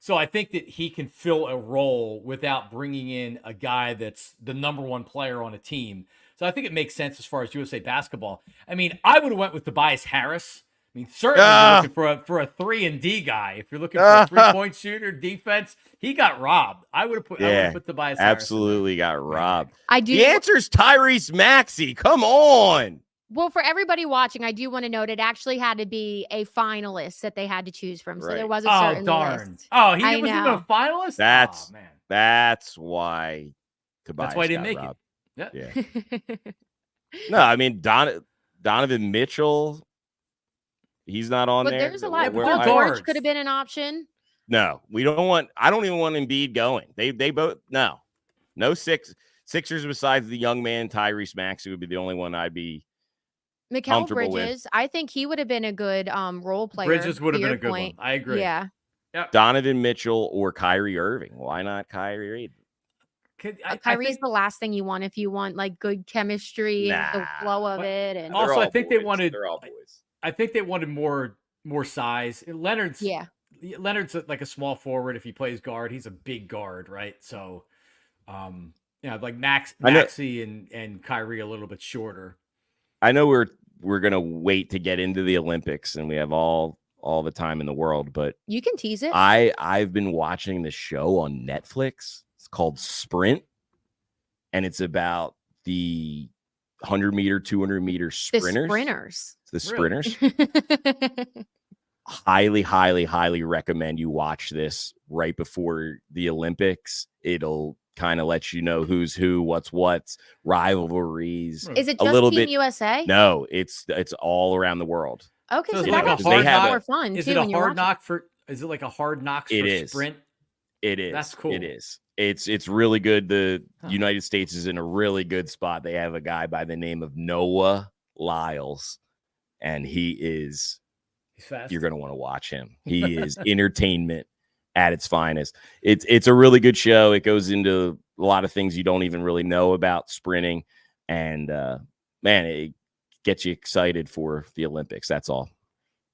So I think that he can fill a role without bringing in a guy that's the number one player on a team. So I think it makes sense as far as USA basketball. I mean, I would have went with Tobias Harris. I mean, certainly looking for a 3-and-D guy. If you're looking for a 3-point shooter, defense, he got robbed. I would have put Tobias Harris.
Absolutely got robbed.
I do.
The answer's Tyrese Maxey. Come on.
Well, for everybody watching, I do want to note it actually had to be a finalist that they had to choose from. So there was a certain list.
Oh, he wasn't even a finalist?
That's why Tobias
he didn't make
robbed.
it.
Yeah. No, I mean, Donovan Mitchell, he's not on there.
But there's a lot. Paul George could have been an option.
No, I don't even want Embiid going. They both, no Sixers besides the young man, Tyrese Maxey would be the only one I'd be
Mikal Bridges, I think he would have been a good role player.
Bridges would have been a good one. I agree.
Yeah.
Donovan Mitchell or Kyrie Irving. Why not Kyrie?
Kyrie's the last thing you want if you want like good chemistry and the flow of it. And
also, I think
they're
all boys. I think they wanted more size. Leonard's like a small forward. If he plays guard, he's a big guard, right? So, like Maxey and Kyrie a little bit shorter.
I know we're gonna wait to get into the Olympics, and we have all the time in the world, but
you can tease it.
I've been watching this show on Netflix. It's called Sprint, and it's about the 100-meter, 200-meter sprinters. The sprinters. Highly, highly, highly recommend you watch this right before the Olympics. It'll kind of let you know who's who, what's rivalries.
Is it just Team USA?
No, it's all around the world.
Okay, so
like
that's more fun.
Is it a hard knock is it like a hard knocks for sprint?
It is.
That's cool.
It is. It's really good. The United States is in a really good spot. They have a guy by the name of Noah Lyles, and he's fast. You're going to want to watch him. He is entertainment at its finest. It's a really good show. It goes into a lot of things you don't even really know about sprinting, and man, it gets you excited for the Olympics. That's all.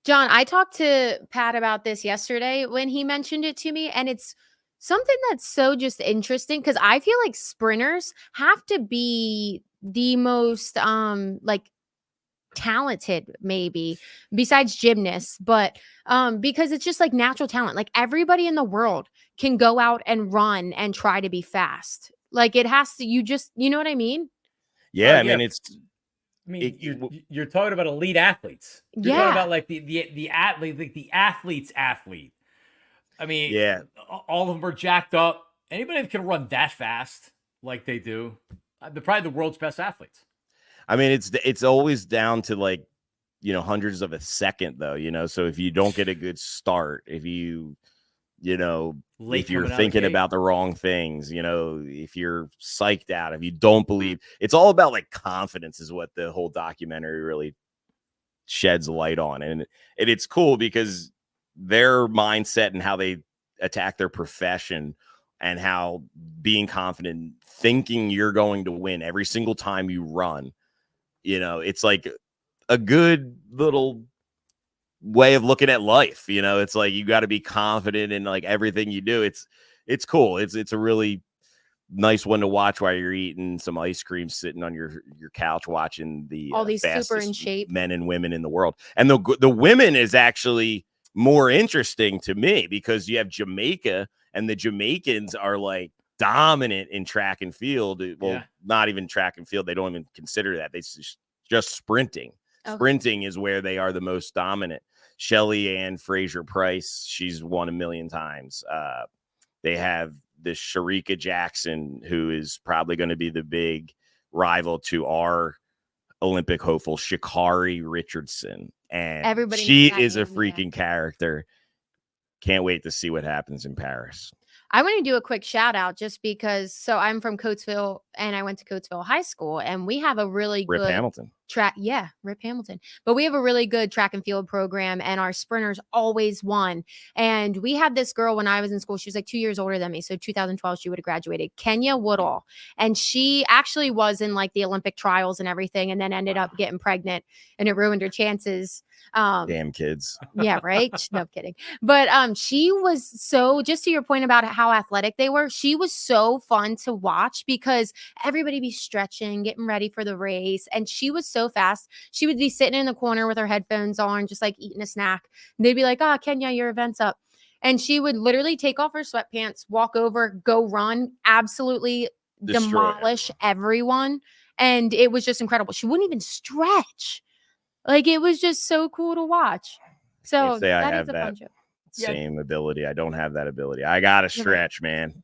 John, I talked to Pat about this yesterday when he mentioned it to me, and it's something that's so just interesting because I feel like sprinters have to be the most talented maybe besides gymnasts, but because it's just like natural talent. Like everybody in the world can go out and run and try to be fast. Like it has to, you know what I mean?
Yeah.
You're talking about elite athletes. You're talking about like the athlete, like the athlete's athlete. I mean, all of them are jacked up. Anybody that can run that fast like they do, they're probably the world's best athletes.
I mean, it's always down to like, hundreds of a second though, so if you don't get a good start, if you
Late
if you're
coming out of the
thinking
gate.
about the wrong things, if you're psyched out, if you don't believe, it's all about like confidence is what the whole documentary really sheds light on. And it's cool because their mindset and how they attack their profession and how being confident, thinking you're going to win every single time you run, it's like a good little way of looking at life. It's like you got to be confident in like everything you do. It's cool. It's a really nice one to watch while you're eating some ice cream, sitting on your couch watching the
all these super in
fastest
shape
men and women in the world. And the women is actually more interesting to me because you have Jamaica, and the Jamaicans are like dominant in track and field. Well, not even track and field. They don't even consider that. They just sprinting. Okay. Sprinting is where they are the most dominant. Shelly Ann Fraser Price, she's won 1 million times. They have this Sharika Jackson, who is probably going to be the big rival to our Olympic hopeful, Sha'Carri Richardson. And she is a freaking character. Can't wait to see what happens in Paris.
I want to do a quick shout out just because. So I'm from Coatesville and I went to Coatesville High School, and we have a really
Rip
good
Hamilton
track. Yeah, Rip Hamilton. But we have a really good track and field program, and our sprinters always won. And we had this girl when I was in school. She was like 2 years older than me. So 2012, she would have graduated. Kenya Woodall. And she actually was in like the Olympic trials and everything, and then ended up getting pregnant, and it ruined her chances.
Damn kids.
Yeah, right. No kidding. But she was so, just to your point about how athletic they were, she was so fun to watch because everybody be stretching, getting ready for the race. And she was so fast. She would be sitting in the corner with her headphones on, just like eating a snack. And they'd be like, "Oh, Kenya, your event's up." And she would literally take off her sweatpants, walk over, go run, absolutely demolish everyone. And it was just incredible. She wouldn't even stretch. Like, it was just so cool to watch. So
that is a fun show. Same ability. I don't have that ability. I gotta stretch, man.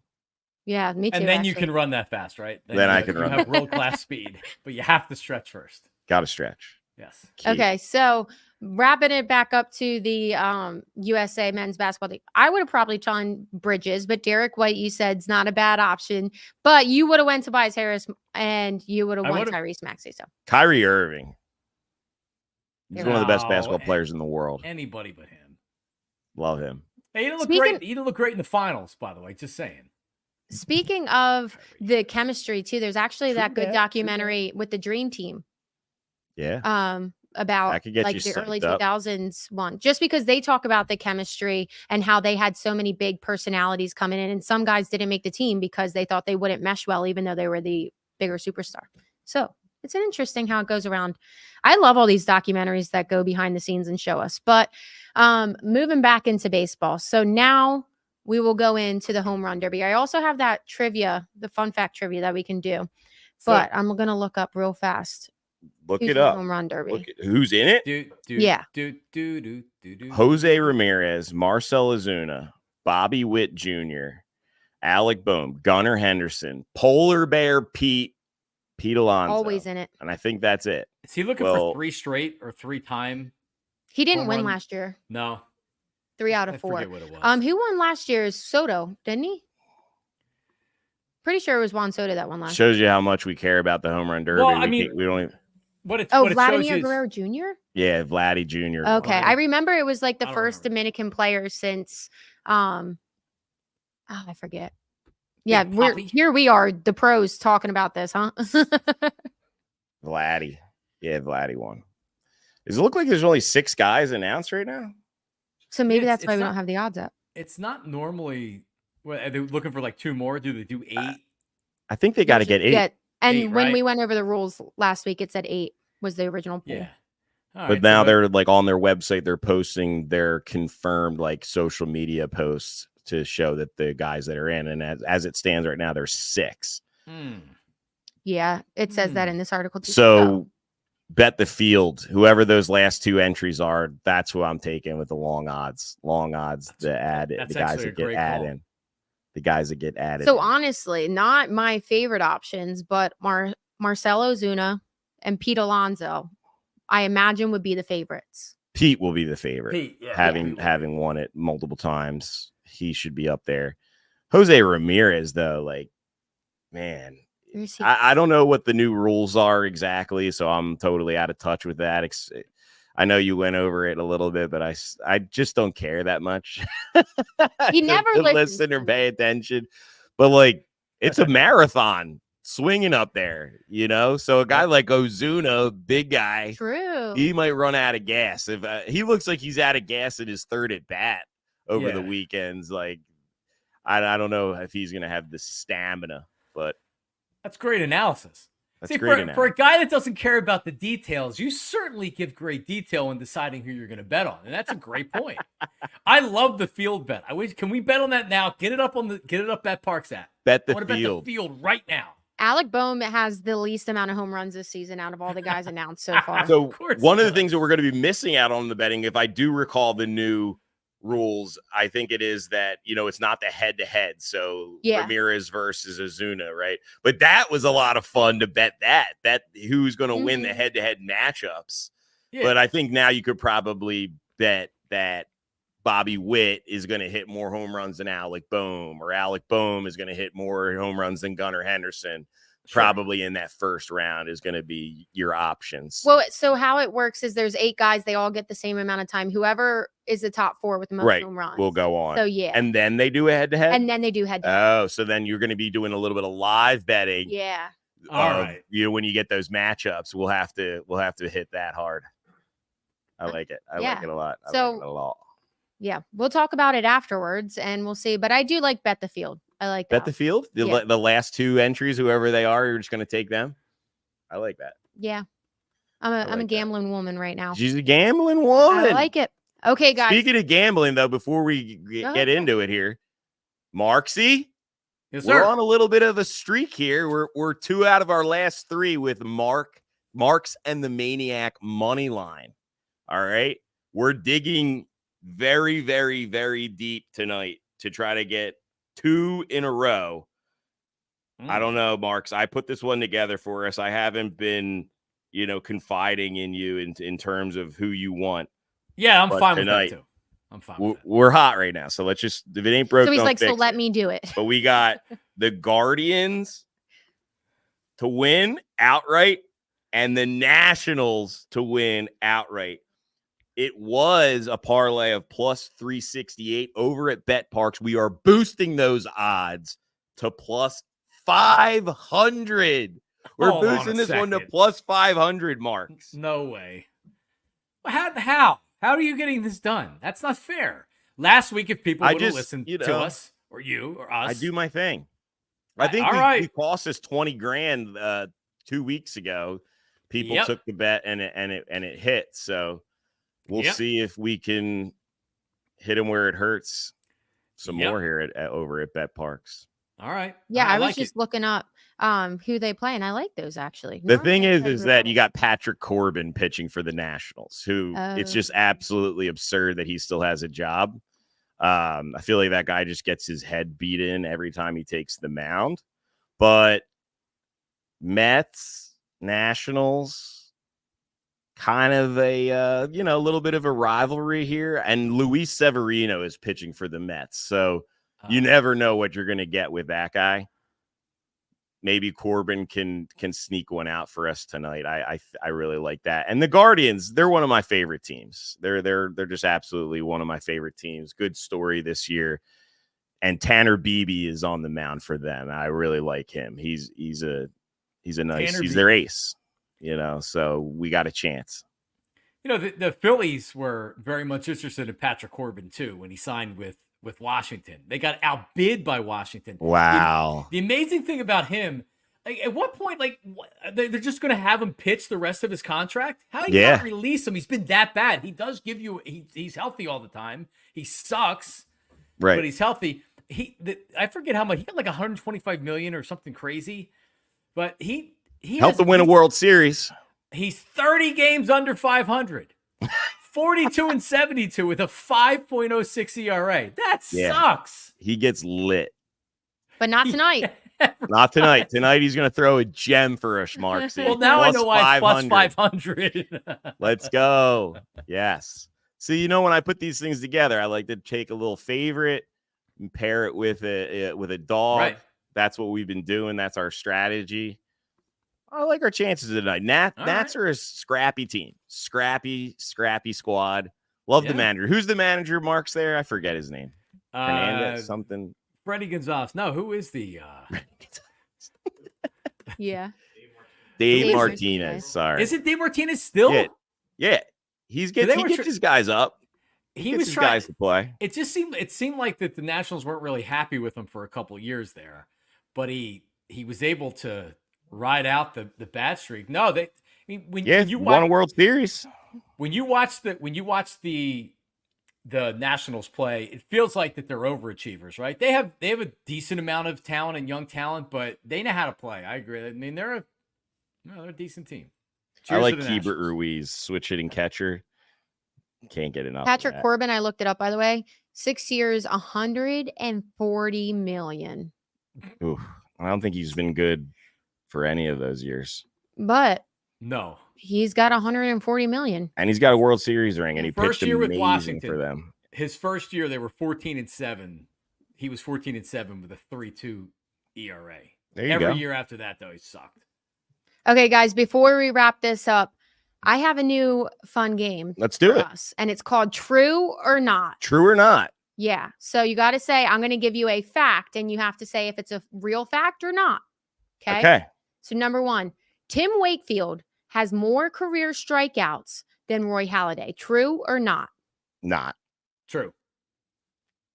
Yeah, me too.
And then you can run that fast, right?
Then I can run.
You have world-class speed, but you have to stretch first.
Gotta stretch.
Yes.
Key.
Okay, so wrapping it back up to the USA men's basketball team. I would have probably done Bridges, but Derek White, you said, is not a bad option. But you would have went Tobias Harris, and you would have won Tyrese Maxey. So
Kyrie Irving. He's one of the best basketball players in the world.
Anybody but him.
Love him.
Hey, he didn't look great. He didn't look great in the finals, by the way. Just saying.
Speaking of the chemistry, too, there's actually that good documentary with the Dream Team.
Yeah.
About like the early 2000s one, just because they talk about the chemistry and how they had so many big personalities coming in, and some guys didn't make the team because they thought they wouldn't mesh well, even though they were the bigger superstar. So it's an interesting how it goes around. I love all these documentaries that go behind the scenes and show us. But moving back into baseball. So now we will go into the home run derby. I also have that trivia, the fun fact trivia that we can do. But I'm going to look up real fast.
Look it up.
Home run derby.
Who's in it?
Yeah.
Jose Ramirez, Marcell Ozuna, Bobby Witt Jr., Alec Boehm, Gunnar Henderson, Polar Bear Pete Alonso.
Always in it.
And I think that's it.
Is he looking for 3 straight or 3-time?
He didn't win last year.
No.
3 out of 4.
I forget what it was.
Who won last year is Soto, didn't he? Pretty sure it was Juan Soto that won last year.
Shows you how much we care about the home run derby.
Well, I mean,
we don't even...
Vladimir Guerrero Jr.?
Yeah, Vladdy Jr.
Okay. I remember it was like the first Dominican player since I forget. Yeah, here we are, the pros talking about this, huh?
Vladdy. Yeah, Vladdy won. Does it look like there's only 6 guys announced right now?
So maybe that's why we don't have the odds up.
It's not normally. Are they looking for like 2 more? Do they do 8?
I think they got to get 8.
Yeah. And
8,
when
right?
we went over the rules last week, it said 8 was the original pool.
Yeah.
But now they're like on their website, they're posting their confirmed like social media posts to show that the guys that are in, and as it stands right now, there's 6.
Yeah, it says that in this article too.
So bet the field, whoever those last 2 entries are, that's who I'm taking with the long odds. Long odds to add it. The guys that get added. The guys that get added.
So honestly, not my favorite options, but Marcell Ozuna and Pete Alonso, I imagine would be the favorites.
Pete will be the favorite.
Pete, yeah,
having won it multiple times, he should be up there. Jose Ramirez, though, like, man, I don't know what the new rules are exactly, so I'm totally out of touch with that. I know you went over it a little bit, but I just don't care that much.
He never
listen or pay attention, but like, it's a marathon swinging up there, you know. So a guy like Ozuna, big guy,
true,
he might run out of gas. If he looks like he's out of gas in his third at bat over the weekends, like I don't know if he's gonna have the stamina, but
that's great analysis.
That's great
for a guy that doesn't care about the details, you certainly give great detail in deciding who you're going to bet on, and that's a great point. I love the field bet. Can we bet on that now? Get it up at Parx app.
Bet the
I want to
field.
bet the field right now.
Alec Boehm has the least amount of home runs this season out of all the guys announced so far.
So one of the things that we're going to be missing out on the betting, if I do recall the new rules, I think it is that, you know, it's not the head-to-head. So Ramirez versus Ozuna, right? But that was a lot of fun to bet that who's going to win the head-to-head matchups. Yeah. But I think now you could probably bet that Bobby Witt is going to hit more home runs than Alec Boehm, or Alec Boehm is going to hit more home runs than Gunnar Henderson. Probably in that first round is going to be your options.
Well, so how it works is there's 8 guys. They all get the same amount of time. Whoever is the top 4 with the most home runs
will go on.
So, yeah.
And then they do a head-to-head?
And then they do head-to-head.
Oh, so then you're going to be doing a little bit of live betting.
Yeah.
All right.
You know, when you get those matchups, we'll have to hit that hard. I like it. I like it a lot. I like it a lot.
Yeah. We'll talk about it afterwards and we'll see. But I do like bet the field. I like that.
Bet the field? The last 2 entries, whoever they are, you're just going to take them? I like that.
Yeah. I'm a gambling woman right now.
She's a gambling woman.
I like it. Okay, guys.
Speaking of gambling, though, before we get into it here, Marksy?
Yes, sir.
We're on a little bit of a streak here. We're 2 out of our last 3 with Marks and the Maniac money line. All right. We're digging very, very, very deep tonight to try to get 2 in a row. I don't know, Marks. I put this one together for us. I haven't been, you know, confiding in you in terms of who you want.
Yeah, I'm fine with that too. I'm fine with that.
We're hot right now. So let's just, if it ain't broke,
so he's like, so let
it.
me do it.
But we got the Guardians to win outright and the Nationals to win outright. It was a parlay of plus 368 over at Parx. We are boosting those odds to plus 500. We're boosting this one to plus 500, Marks.
No way. How are you getting this done? That's not fair. Last week, if people would have listened to us or you or us,
I do my thing. I think we cost us 20 grand 2 weeks ago. People took the bet and it hit. So we'll see if we can hit them where it hurts some more here over at Parx.
All right.
Yeah, I was just looking up who they play, and I like those actually.
The thing is that you got Patrick Corbin pitching for the Nationals, who it's just absolutely absurd that he still has a job. I feel like that guy just gets his head beat in every time he takes the mound. But Mets, Nationals, kind of a little bit of a rivalry here, and Luis Severino is pitching for the Mets, so you never know what you're going to get with that guy. Maybe Corbin can sneak one out for us tonight. I really like that. And the Guardians, they're one of my favorite teams. They're just absolutely one of my favorite teams. Good story this year. And Tanner Beebe is on the mound for them. I really like him. He's a nice. He's their ace. You know, so we got a chance.
You know, the Phillies were very much interested in Patrick Corbin too when he signed with Washington. They got outbid by Washington.
Wow.
The amazing thing about him, like, at what point, like, they're just going to have him pitch the rest of his contract? How do you not release him? He's been that bad. He does give you, he's healthy all the time. He sucks,
right?
But he's healthy. I forget how much, he got like 125 million or something crazy, but he
helped to win a World Series.
He's 30 games under 500. 42-72 with a 5.06 ERA. That sucks.
He gets lit.
But not tonight.
Not tonight. Tonight he's going to throw a gem for us, Marksy.
Well, now I know why it's plus 500.
Let's go. Yes. So, when I put these things together, I like to take a little favorite and pair it with a dog.
Right.
That's what we've been doing. That's our strategy. I like our chances tonight. Nats are a scrappy team. Scrappy squad. Love the manager. Who's the manager? Mark's there. I forget his name. Hernandez, something.
Freddie Gonzalez. No, who is the
Yeah.
Dave Martinez. Sorry.
Is it Dave Martinez still?
Yeah. He gets his guys up. He was trying guys to play.
It seemed like that the Nationals weren't really happy with him for a couple of years there, but he was able to ride out the bad streak. No, when you
won a World Series.
When you watch the Nationals play, it feels like that they're overachievers, right? They have a decent amount of talent and young talent, but they know how to play. I agree. I mean, they're a decent team.
Cheers. I like Keibert Ruiz, switch hitting catcher. Can't get enough.
Patrick Corbin, I looked it up, by the way. 6 years, $140 million.
Ooh, I don't think he's been good for any of those years.
But
no,
he's got $140 million,
and he's got a World Series ring, and he pitched
year
amazing
with Washington
for them.
His first year, they were 14-7. He was 14-7 with a 3.2 ERA. Every year after that, though, he sucked.
Okay, guys, before we wrap this up, I have a new fun game.
Let's do it.
And it's called True or Not.
True or Not.
Yeah. So you got to say, I'm going to give you a fact, and you have to say if it's a real fact or not. Okay. So number 1, Tim Wakefield has more career strikeouts than Roy Halladay. True or not?
Not.
True.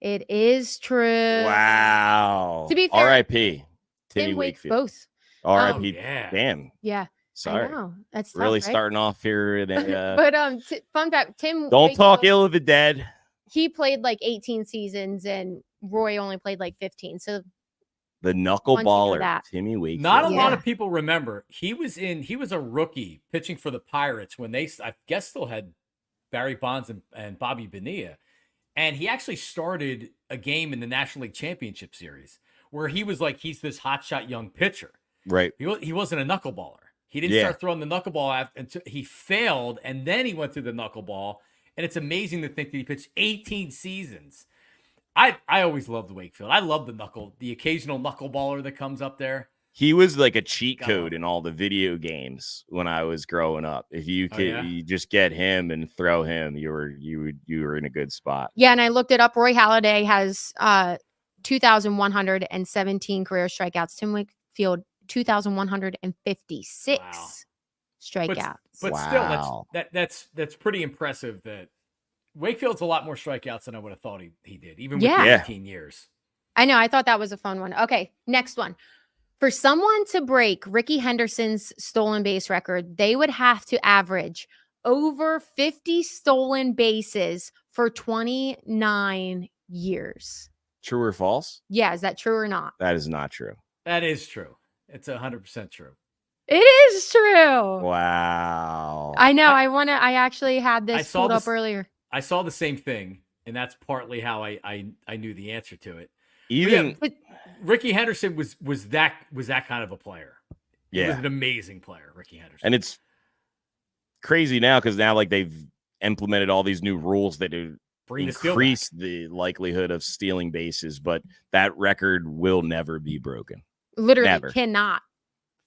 It is true.
Wow.
To be fair,
R.I.P. Tim Wakefield.
Both.
R.I.P. Damn.
Yeah.
Sorry.
I know. That's tough,
really
right?
starting off here.
But fun fact, Tim.
Don't talk ill of the dead.
He played like 18 seasons, and Roy only played like 15. So
the knuckleballer, Timmy Wakefield.
Not a lot of people remember. He was a rookie pitching for the Pirates when they, I guess, still had Barry Bonds and Bobby Bonilla. And he actually started a game in the National League Championship Series where he's this hotshot young pitcher.
Right.
He wasn't a knuckleballer. He didn't start throwing the knuckleball until he failed, and then he went through the knuckleball. And it's amazing to think that he pitched 18 seasons. I always loved Wakefield. I love the occasional knuckleballer that comes up there.
He was like a cheat code in all the video games when I was growing up. If you could you just get him and throw him, you were in a good spot.
Yeah, and I looked it up. Roy Halladay has 2,117 career strikeouts. Tim Wakefield 2,156 strikeouts.
But still, that's pretty impressive. That Wakefield's a lot more strikeouts than I would have thought he did, even with 18 years.
I know. I thought that was a fun one. Okay, next one. For someone to break Ricky Henderson's stolen base record, they would have to average over 50 stolen bases for 29 years.
True or false?
Yeah, is that true or not?
That is not true.
That is true. It's 100% true.
It is true.
Wow.
I know. I actually had this pulled up earlier.
I saw the same thing, and that's partly how I knew the answer to it.
But
Ricky Henderson was that kind of a player.
Yeah.
He was an amazing player, Ricky Henderson.
And it's crazy now because now they've implemented all these new rules that increase the likelihood of stealing bases, but that record will never be broken.
Literally cannot.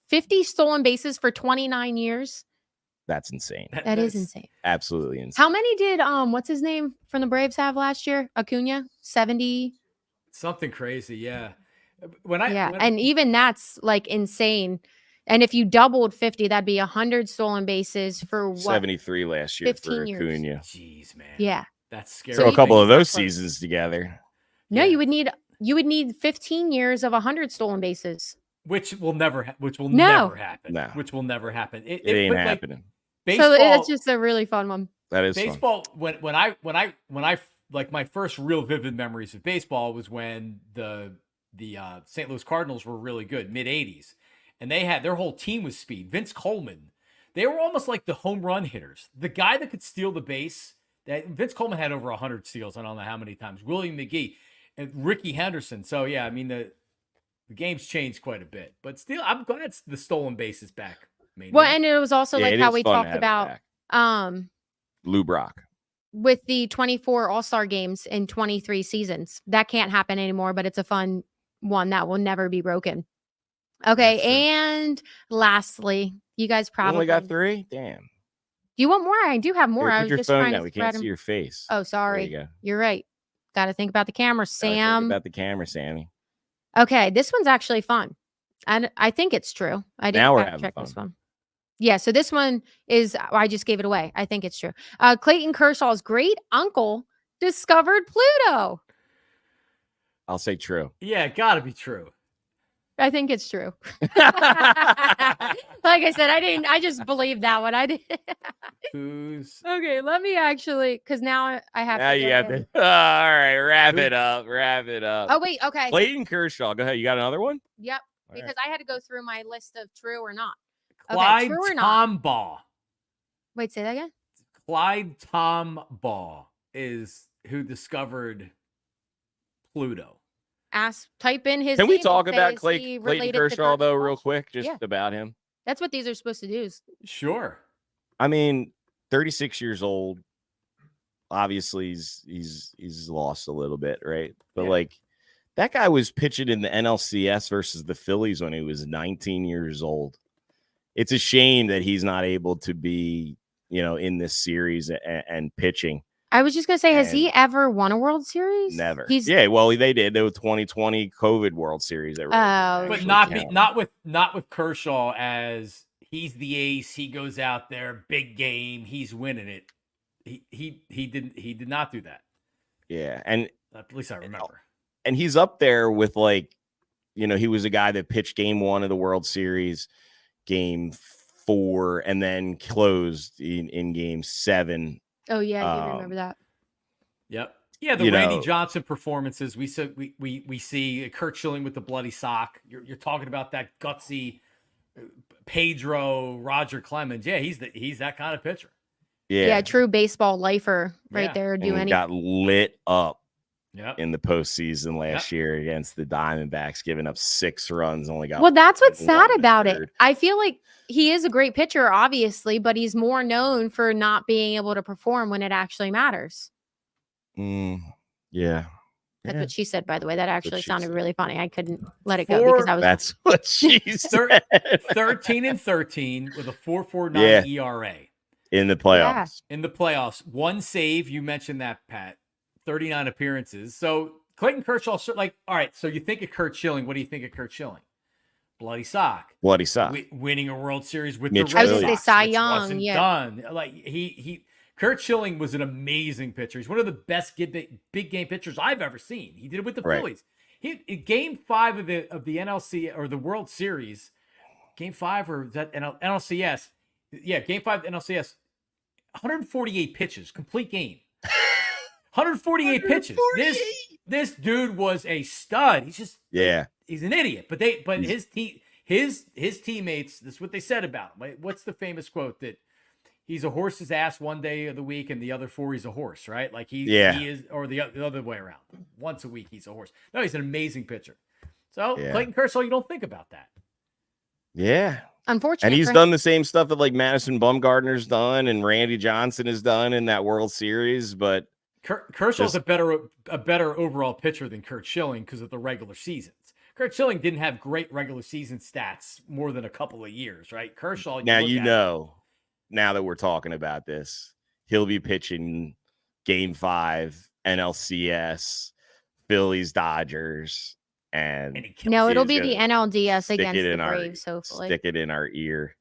50 stolen bases for 29 years.
That's insane.
That is insane.
Absolutely insane.
How many did what's his name from the Braves have last year? Acuna? 70?
Something crazy, yeah.
And even that's like insane. And if you doubled 50, that'd be 100 stolen bases for what?
73 last year for Acuna.
Jeez, man.
Yeah.
That's scary.
So a couple of those seasons together.
No, you would need 15 years of 100 stolen bases.
Which will never happen.
No.
Which will never happen. It
ain't happening.
Baseball, so it's just a really fun one.
That is
baseball.
Fun.
When I like my first real vivid memories of baseball was when the St. Louis Cardinals were really good, mid 80s, and they had their whole team was speed. Vince Coleman, they were almost like the home run hitters, the guy that could steal the base. That Vince Coleman had over 100 steals. I don't know how many times. William McGee and Ricky Henderson. So yeah, I mean the game's changed quite a bit, but still, I'm glad the stolen base is back.
Well, and it was also like how we talked about
Lou Brock.
with the 24 All-Star games in 23 seasons. That can't happen anymore, but it's a fun one that will never be broken. Okay, and lastly, you guys
You
probably
only got 3? Damn.
Do you want more? I do have more.
Here,
I
put
was
your
just
phone
trying
down.
to
We
spread
can't see
them.
your face.
Oh,
There
sorry.
you go.
You're right. Got to think about the camera,
Gotta think
Sam.
about the camera, Sammy.
Okay, this one's actually fun. And I think it's true. I didn't
Now we're
fact
having
check
fun.
this one. Yeah, so this one is, I just gave it away. I think it's true. Clayton Kershaw's great uncle discovered Pluto.
I'll say true.
Yeah, gotta be true.
I think it's true. Like I said, I just believed that one. I did.
Who's
Okay, let me actually, because now I have
Now
to.
you
go
have
in.
to. All right, wrap it up. Wrap it up.
Oh, wait, okay.
Clayton Kershaw. Go ahead. You got another one?
Yep,
All
because
right.
I had to go through my list of true or not.
Clyde
true or not?
Tombaugh?
Wait, say that again?
Clyde Tombaugh is who discovered Pluto.
Type in his
Can we
name
talk
and say,
about
is he
Clayton
related to
Kershaw, though,
Kershaw?
real quick? Just
Yeah.
about him.
That's what these are supposed to do.
Sure.
I mean, 36 years old. Obviously, he's lost a little bit, right? But
Yeah.
like that guy was pitching in the NLCS versus the Phillies when he was 19 years old. It's a shame that he's not able to be, in this series and pitching.
I was just going to say, has
And
he ever won a World Series?
Never.
He's
They did. They were 2020 COVID World Series. That really
Oh,
But
actually count.
not with Kershaw as he's the ace. He goes out there, big game, he's winning it. He did not do that.
Yeah, and
At least I remember.
And he's up there with he was a guy that pitched game 1 of the World Series, game 4, and then closed in game 7.
Oh yeah, I do remember that.
Yep. Yeah, the Randy Johnson performances. We see Kurt Schilling with the bloody sock. You're talking about that gutsy Pedro, Roger Clemens. Yeah, he's that kind of pitcher.
Yeah, true baseball lifer right there.
And he got lit up in the postseason last
Yep.
year against the Diamondbacks, giving up 6 runs, only got
Well, that's what's
one
sad
in the
about
third.
it. I feel like he is a great pitcher, obviously, but he's more known for not being able to perform when it actually matters.
Yeah.
That's what she said, by the way. That actually
she
sounded
said.
really funny. I couldn't let it go because I was.
That's what she said.
13-13 with a 4.49
Yeah.
ERA
In the playoffs.
in the playoffs. 1 save. You mentioned that, Pat. 39 appearances. So Clayton Kershaw, all right. So you think of Kurt Schilling. What do you think of Kurt Schilling? Bloody sock.
Bloody sock.
Winning a World Series with
Mitch
the Red
I was
Sox.
gonna say Cy
which
Young,
wasn't
yeah.
done. Like Kurt Schilling was an amazing pitcher. He's one of the best big game pitchers I've ever seen. He did it with the Phillies. In game 5 of the NLC or the World Series, game 5 or is that NLCS? Yeah, game 5 NLCS. 148 pitches, complete game. 148 pitches. This dude was a stud. He's just he's an idiot. But his teammates, this is what they said about him. What's the famous quote that he's a horse's ass one day of the week and the other 4 he's a horse, right? Like he is, or the other way around. Once a week he's a horse. No, he's an amazing pitcher. So Clayton Kershaw, you don't think about that.
Yeah.
Unfortunately,
And he's done the same stuff that like Madison Bumgarner's done and Randy Johnson has done in that World Series, but
Kershaw's a better overall pitcher than Kurt Schilling because of the regular seasons. Kurt Schilling didn't have great regular season stats more than a couple of years, right? Kershaw.
Now that we're talking about this, he'll be pitching game 5 NLCS, Phillies, Dodgers, and
no, it'll be the NLDS
stick
against
it
the
in our-
Braves. Hopefully,
stick it in our ear.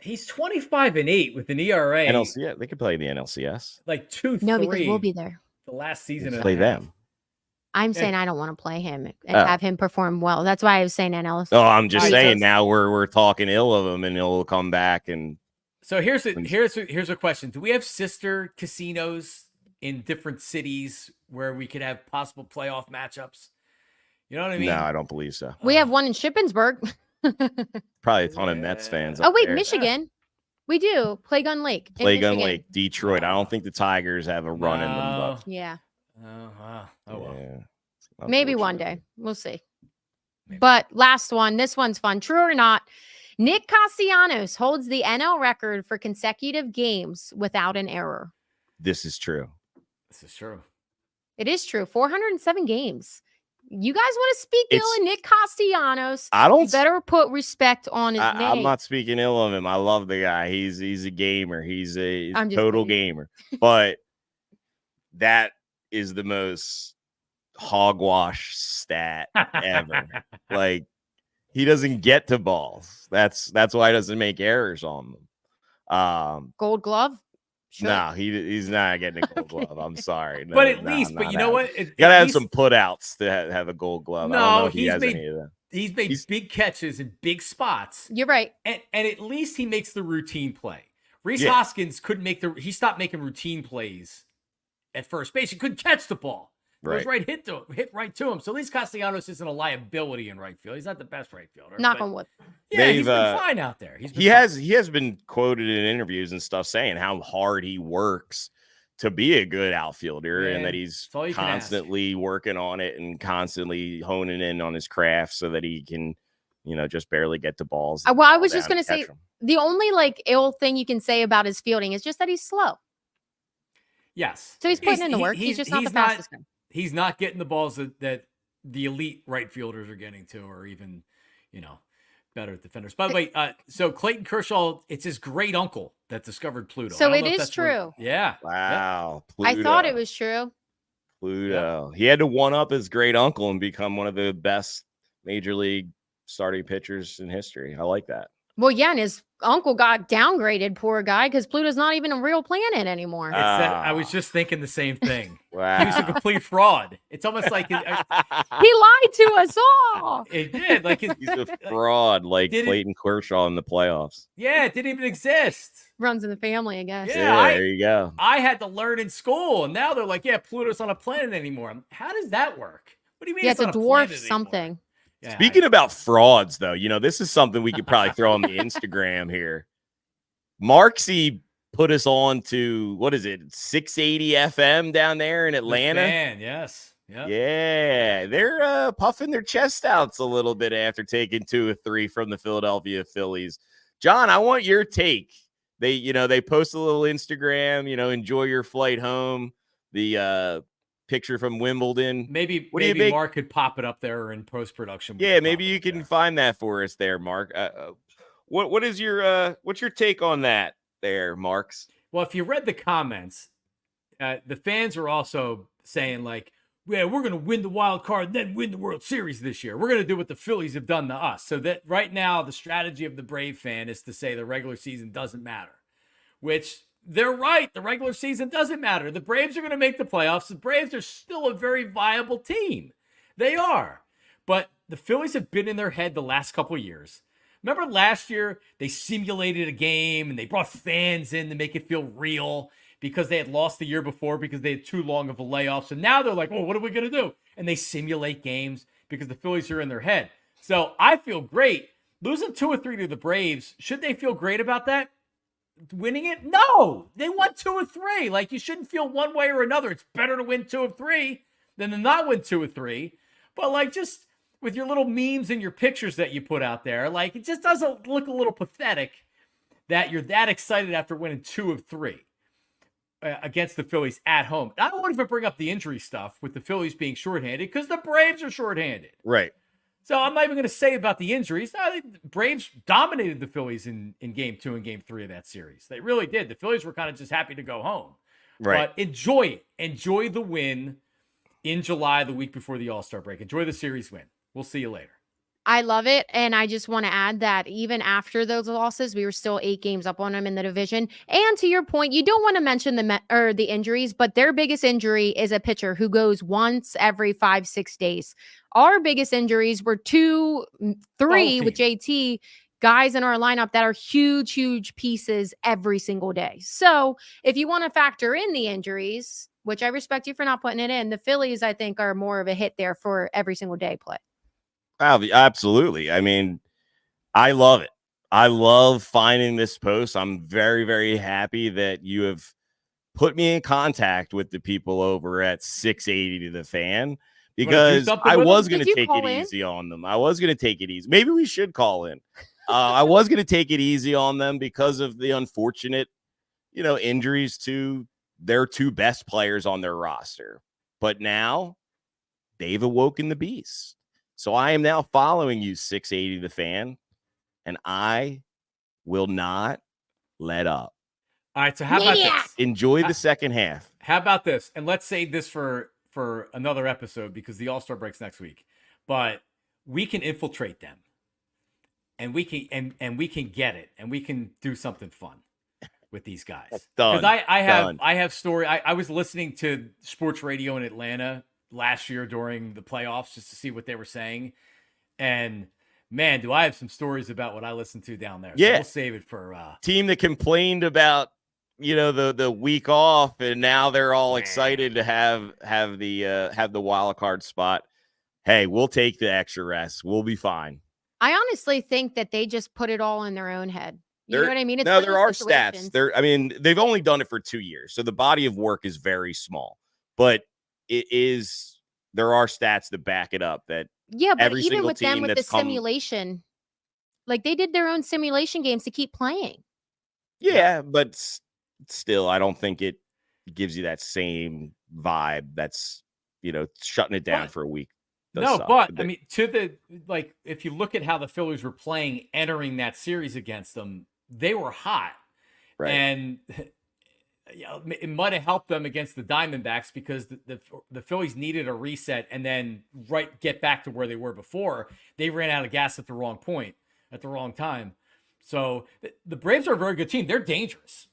He's 25-8 with an ERA.
NLCS, they could play the NLCS.
Like 2-3.
no, because we'll be there.
The last season.
Let's
and
play
a half.
them.
I'm saying I don't want to play him and have him perform well. That's why I was saying NLS.
Oh, I'm just saying now we're talking ill of him and he'll come back and.
So here's a question: do we have sister casinos in different cities where we could have possible playoff matchups? You know what I mean?
No, I don't believe so.
We have one in Shippensburg.
Probably a ton of Mets fans.
Oh
up
wait,
there.
Michigan. We do Gun Lake. in
Gun
Michigan.
Lake, Detroit. I don't think the Tigers have a run in them. But
Yeah.
Oh well.
yeah.
Maybe one day. We'll see. But last one. This one's fun. True or not? Nick Castellanos holds the NL record for consecutive games without an error.
this is true.
This is true.
It is true. 407 games. You guys want to speak ill of Nick Castellanos? You better put respect on his name.
I'm not speaking ill of him. I love the guy. He's a gamer. He's a total gamer. But that is the most hogwash stat ever. Like, he doesn't get to balls. That's why he doesn't make errors on them.
Gold glove? Sure.
No, he's not getting a gold glove. I'm sorry. No,
but at least, you know what?
You gotta have some putouts to have a gold glove.
No,
I don't know if he has any of that.
He's made big catches in big spots.
You're right.
And at least he makes the routine play. Rhys Hoskins couldn't he stopped making routine plays at first base. He couldn't catch the ball. It was hit right to him. So at least Castellanos isn't a liability in right field. He's not the best right fielder.
Knock on wood.
Yeah, he's been fine out there.
He has been quoted in interviews and stuff saying how hard he works to be a good outfielder, and that he's constantly working on it and constantly honing in on his craft so that he can, just barely get to balls.
Well, I was just going to say the only ill thing you can say about his fielding is just that he's slow.
Yes.
So he's putting in the work. He's just not the fastest guy.
He's not getting the balls that the elite right fielders are getting to, or even, better defenders. By the way, so Clayton Kershaw, it's his great uncle that discovered Pluto.
So it is true.
Yeah.
Wow.
Pluto. I thought it was true.
Pluto. Yeah. He had to one up his great uncle and become one of the best major league starting pitchers in history. I like that.
Well, yeah, and his uncle got downgraded, poor guy, because Pluto's not even a real planet anymore.
I was just thinking the same thing.
Wow.
He was a complete fraud. It's almost like
he lied to us all.
It did.
He's a fraud, like Clayton Kershaw in the playoffs.
Yeah, it didn't even exist.
Runs in the family, I guess.
Yeah, there you go.
I had to learn in school, and now they're like, yeah, Pluto's not a planet anymore. How does that work? What do you mean?
Yeah,
it's
a dwarf something.
Yeah,
Speaking about frauds, though, this is something we could probably throw on the Instagram here. Marksy put us on to, 680 FM down there in Atlanta?
Yes. Yep.
Yeah, they're puffing their chest outs a little bit after taking 2 or 3 from the Philadelphia Phillies. John, I want your take. They post a little Instagram, enjoy your flight home. The picture from Wimbledon.
Maybe Mark could pop it up there in post-production.
Yeah, maybe you can find that for us there, Mark. What's your take on that there, Marks?
Well, if you read the comments, the fans are also saying yeah, we're going to win the wild card and then win the World Series this year. We're going to do what the Phillies have done to us. So that right now the strategy of the Brave fan is to say the regular season doesn't matter, which they're right. The regular season doesn't matter. The Braves are going to make the playoffs. The Braves are still a very viable team. They are. But the Phillies have been in their head the last couple of years. Remember last year, they simulated a game and they brought fans in to make it feel real because they had lost the year before because they had too long of a layoff. So now they're like, oh, what are we going to do? And they simulate games because the Phillies are in their head. So I feel great. Losing 2 or 3 to the Braves, should they feel great about that? Winning it? No, they won 2 or 3. You shouldn't feel one way or another. It's better to win 2 or 3 than to not win 2 or 3. But just with your little memes and your pictures that you put out there, it just doesn't look a little pathetic that you're that excited after winning 2 of 3 against the Phillies at home. I don't want to even bring up the injury stuff with the Phillies being shorthanded because the Braves are shorthanded.
Right.
So I'm not even going to say about the injuries. No, the Braves dominated the Phillies in Game 2 and Game 3 of that series. They really did. The Phillies were kind of just happy to go home.
Right.
But enjoy it. Enjoy the win in July, the week before the All-Star break. Enjoy the series win. We'll see you later.
I love it. And I just want to add that even after those losses, we were still 8 games up on them in the division. And to your point, you don't want to mention the injuries, but their biggest injury is a pitcher who goes once every 5-6 days. Our biggest injuries were 2, 3 with JT, guys in our lineup that are huge pieces every single day. So if you want to factor in the injuries, which I respect you for not putting it in, the Phillies, I think, are more of a hit there for every single day play.
Absolutely. I mean, I love it. I love finding this post. I'm very, very happy that you have put me in contact with the people over at 680 to the Fan because I was going to take it easy on them. I was going to take it easy. Maybe we should call in. I was going to take it easy on them because of the unfortunate, injuries to their two best players on their roster. But now they've awoken the beast. So I am now following you, 680 The Fan, and I will not let up.
All right, so how about this?
Enjoy the second half.
How about this? And let's save this for another episode because the All-Star break's next week. But we can infiltrate them. And we can we can get it, and we can do something fun with these guys. Because I have story. I was listening to sports radio in Atlanta last year during the playoffs just to see what they were saying, and man, do I have some stories about what I listened to down there. So we'll save it for
team that complained about the week off, and now they're all excited to have the wild card spot. Hey, we'll take the extra rest. We'll be fine.
I honestly think that they just put it all in their own head. You know what I mean? It's
there are stats. They've only done it for 2 years, so the body of work is very small. But there are stats that back it up. That
but even with them with the simulation, like they did their own simulation games to keep playing.
Yeah, but still, I don't think it gives you that same vibe. That's shutting it down for a week.
But I mean, if you look at how the Phillies were playing entering that series against them, they were hot.
Right.
And it might have helped them against the Diamondbacks because the Phillies needed a reset and then get back to where they were before. They ran out of gas at the wrong point at the wrong time. So the Braves are a very good team. They're dangerous.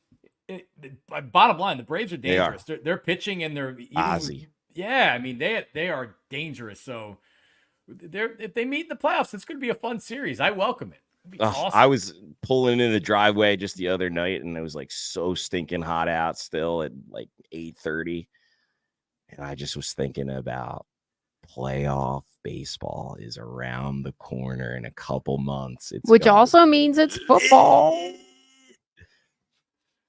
Bottom line, the Braves are dangerous. They're pitching and they're
Ozzy.
Yeah, I mean they are dangerous. So if they meet in the playoffs, it's going to be a fun series. I welcome it. It'd be awesome.
I was pulling in the driveway just the other night, and it was like so stinking hot out still at like 8:30, and I just was thinking about playoff baseball is around the corner in a couple months.
Which also means it's football.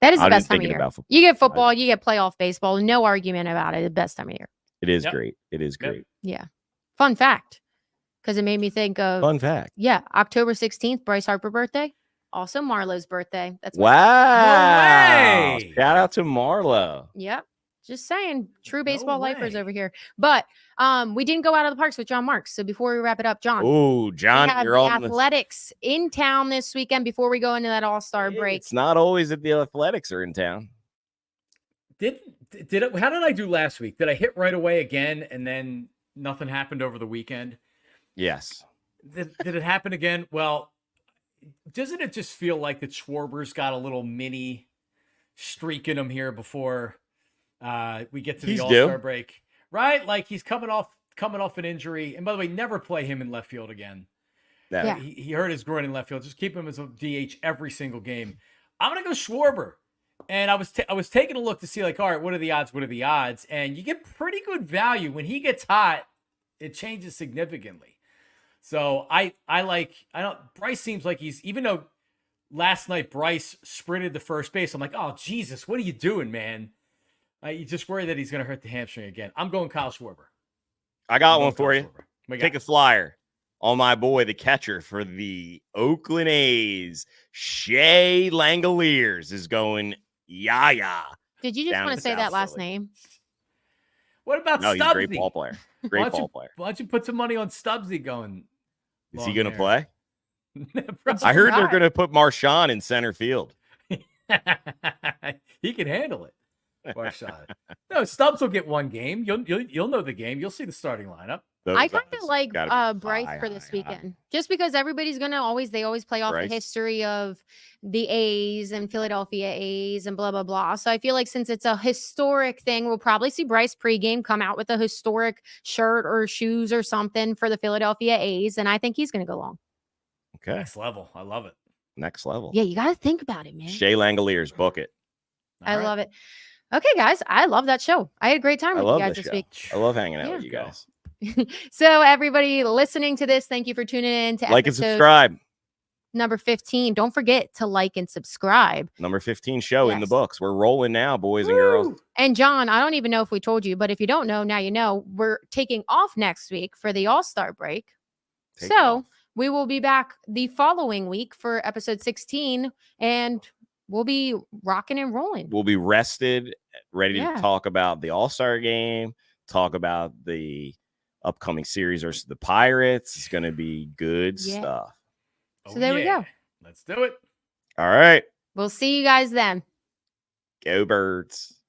That is the best time of year. You get football, you get playoff baseball. No argument about it. The best time of year.
It is great. It is great.
Yeah. Fun fact. Because it made me think of
fun fact.
Yeah. October 16th, Bryce Harper birthday. Also Marlowe's birthday. That's
wow. No way. Shout out to Marlo.
Yep. Just saying, true baseball lifers over here. But we didn't go out of the parks with John Marks. So before we wrap it up, John.
Oh, John, you're on
Athletics in town this weekend before we go into that All-Star break.
It's not always that the Athletics are in town.
How did I do last week? Did I hit right away again and then nothing happened over the weekend?
Yes.
Did it happen again? Well, doesn't it just feel like that Schwarber's got a little mini streak in him here before we get to the All-Star break, right? Like he's coming off an injury. And by the way, never play him in left field again.
Yeah.
He hurt his groin in left field. Just keep him as a DH every single game. I'm going to go Schwarber. And I was taking a look to see like, all right, what are the odds? What are the odds? And you get pretty good value. When he gets hot, it changes significantly. So Bryce seems like even though last night Bryce sprinted to first base, I'm like, oh, Jesus, what are you doing, man? You just worry that he's going to hurt the hamstring again. I'm going Kyle Schwarber.
I got one for you. Take a flyer on my boy, the catcher for the Oakland A's. Shea Langoliers is going yaya.
Did you just want to say that last name?
What about Stubbsy?
He's a great ball player. Great ball player.
Why don't you put some money on Stubbsy going?
Is he going to play? I heard they're going to put Marshawn in center field.
He can handle it. Marshawn. No, Stubbs will get one game. You'll know the game. You'll see the starting lineup.
I kind of like Bryce for this weekend, just because everybody's gonna always play off the history of the A's and Philadelphia A's and blah blah blah. So I feel like since it's a historic thing, we'll probably see Bryce pregame come out with a historic shirt or shoes or something for the Philadelphia A's, and I think he's gonna go long.
Okay,
next level. I love it.
Next level.
Yeah, you got to think about it, man.
Shea Langoliers, book it.
I love it. Okay, guys, I love that show. I had a great time with you guys this week.
I love hanging out with you guys.
So everybody listening to this, thank you for tuning in to
like and subscribe.
Number 15. Don't forget to like and subscribe.
Number 15 show in the books. We're rolling now, boys and girls.
And John, I don't even know if we told you, but if you don't know, now you know. We're taking off next week for the All-Star break. We will be back the following week for episode 16, and we'll be rocking and rolling.
We'll be rested, ready
Yeah.
to talk about the All-Star game, talk about the upcoming series versus the Pirates. It's going to be good stuff.
So there we go.
Let's do it.
All right.
We'll see you guys then.
Go Birds.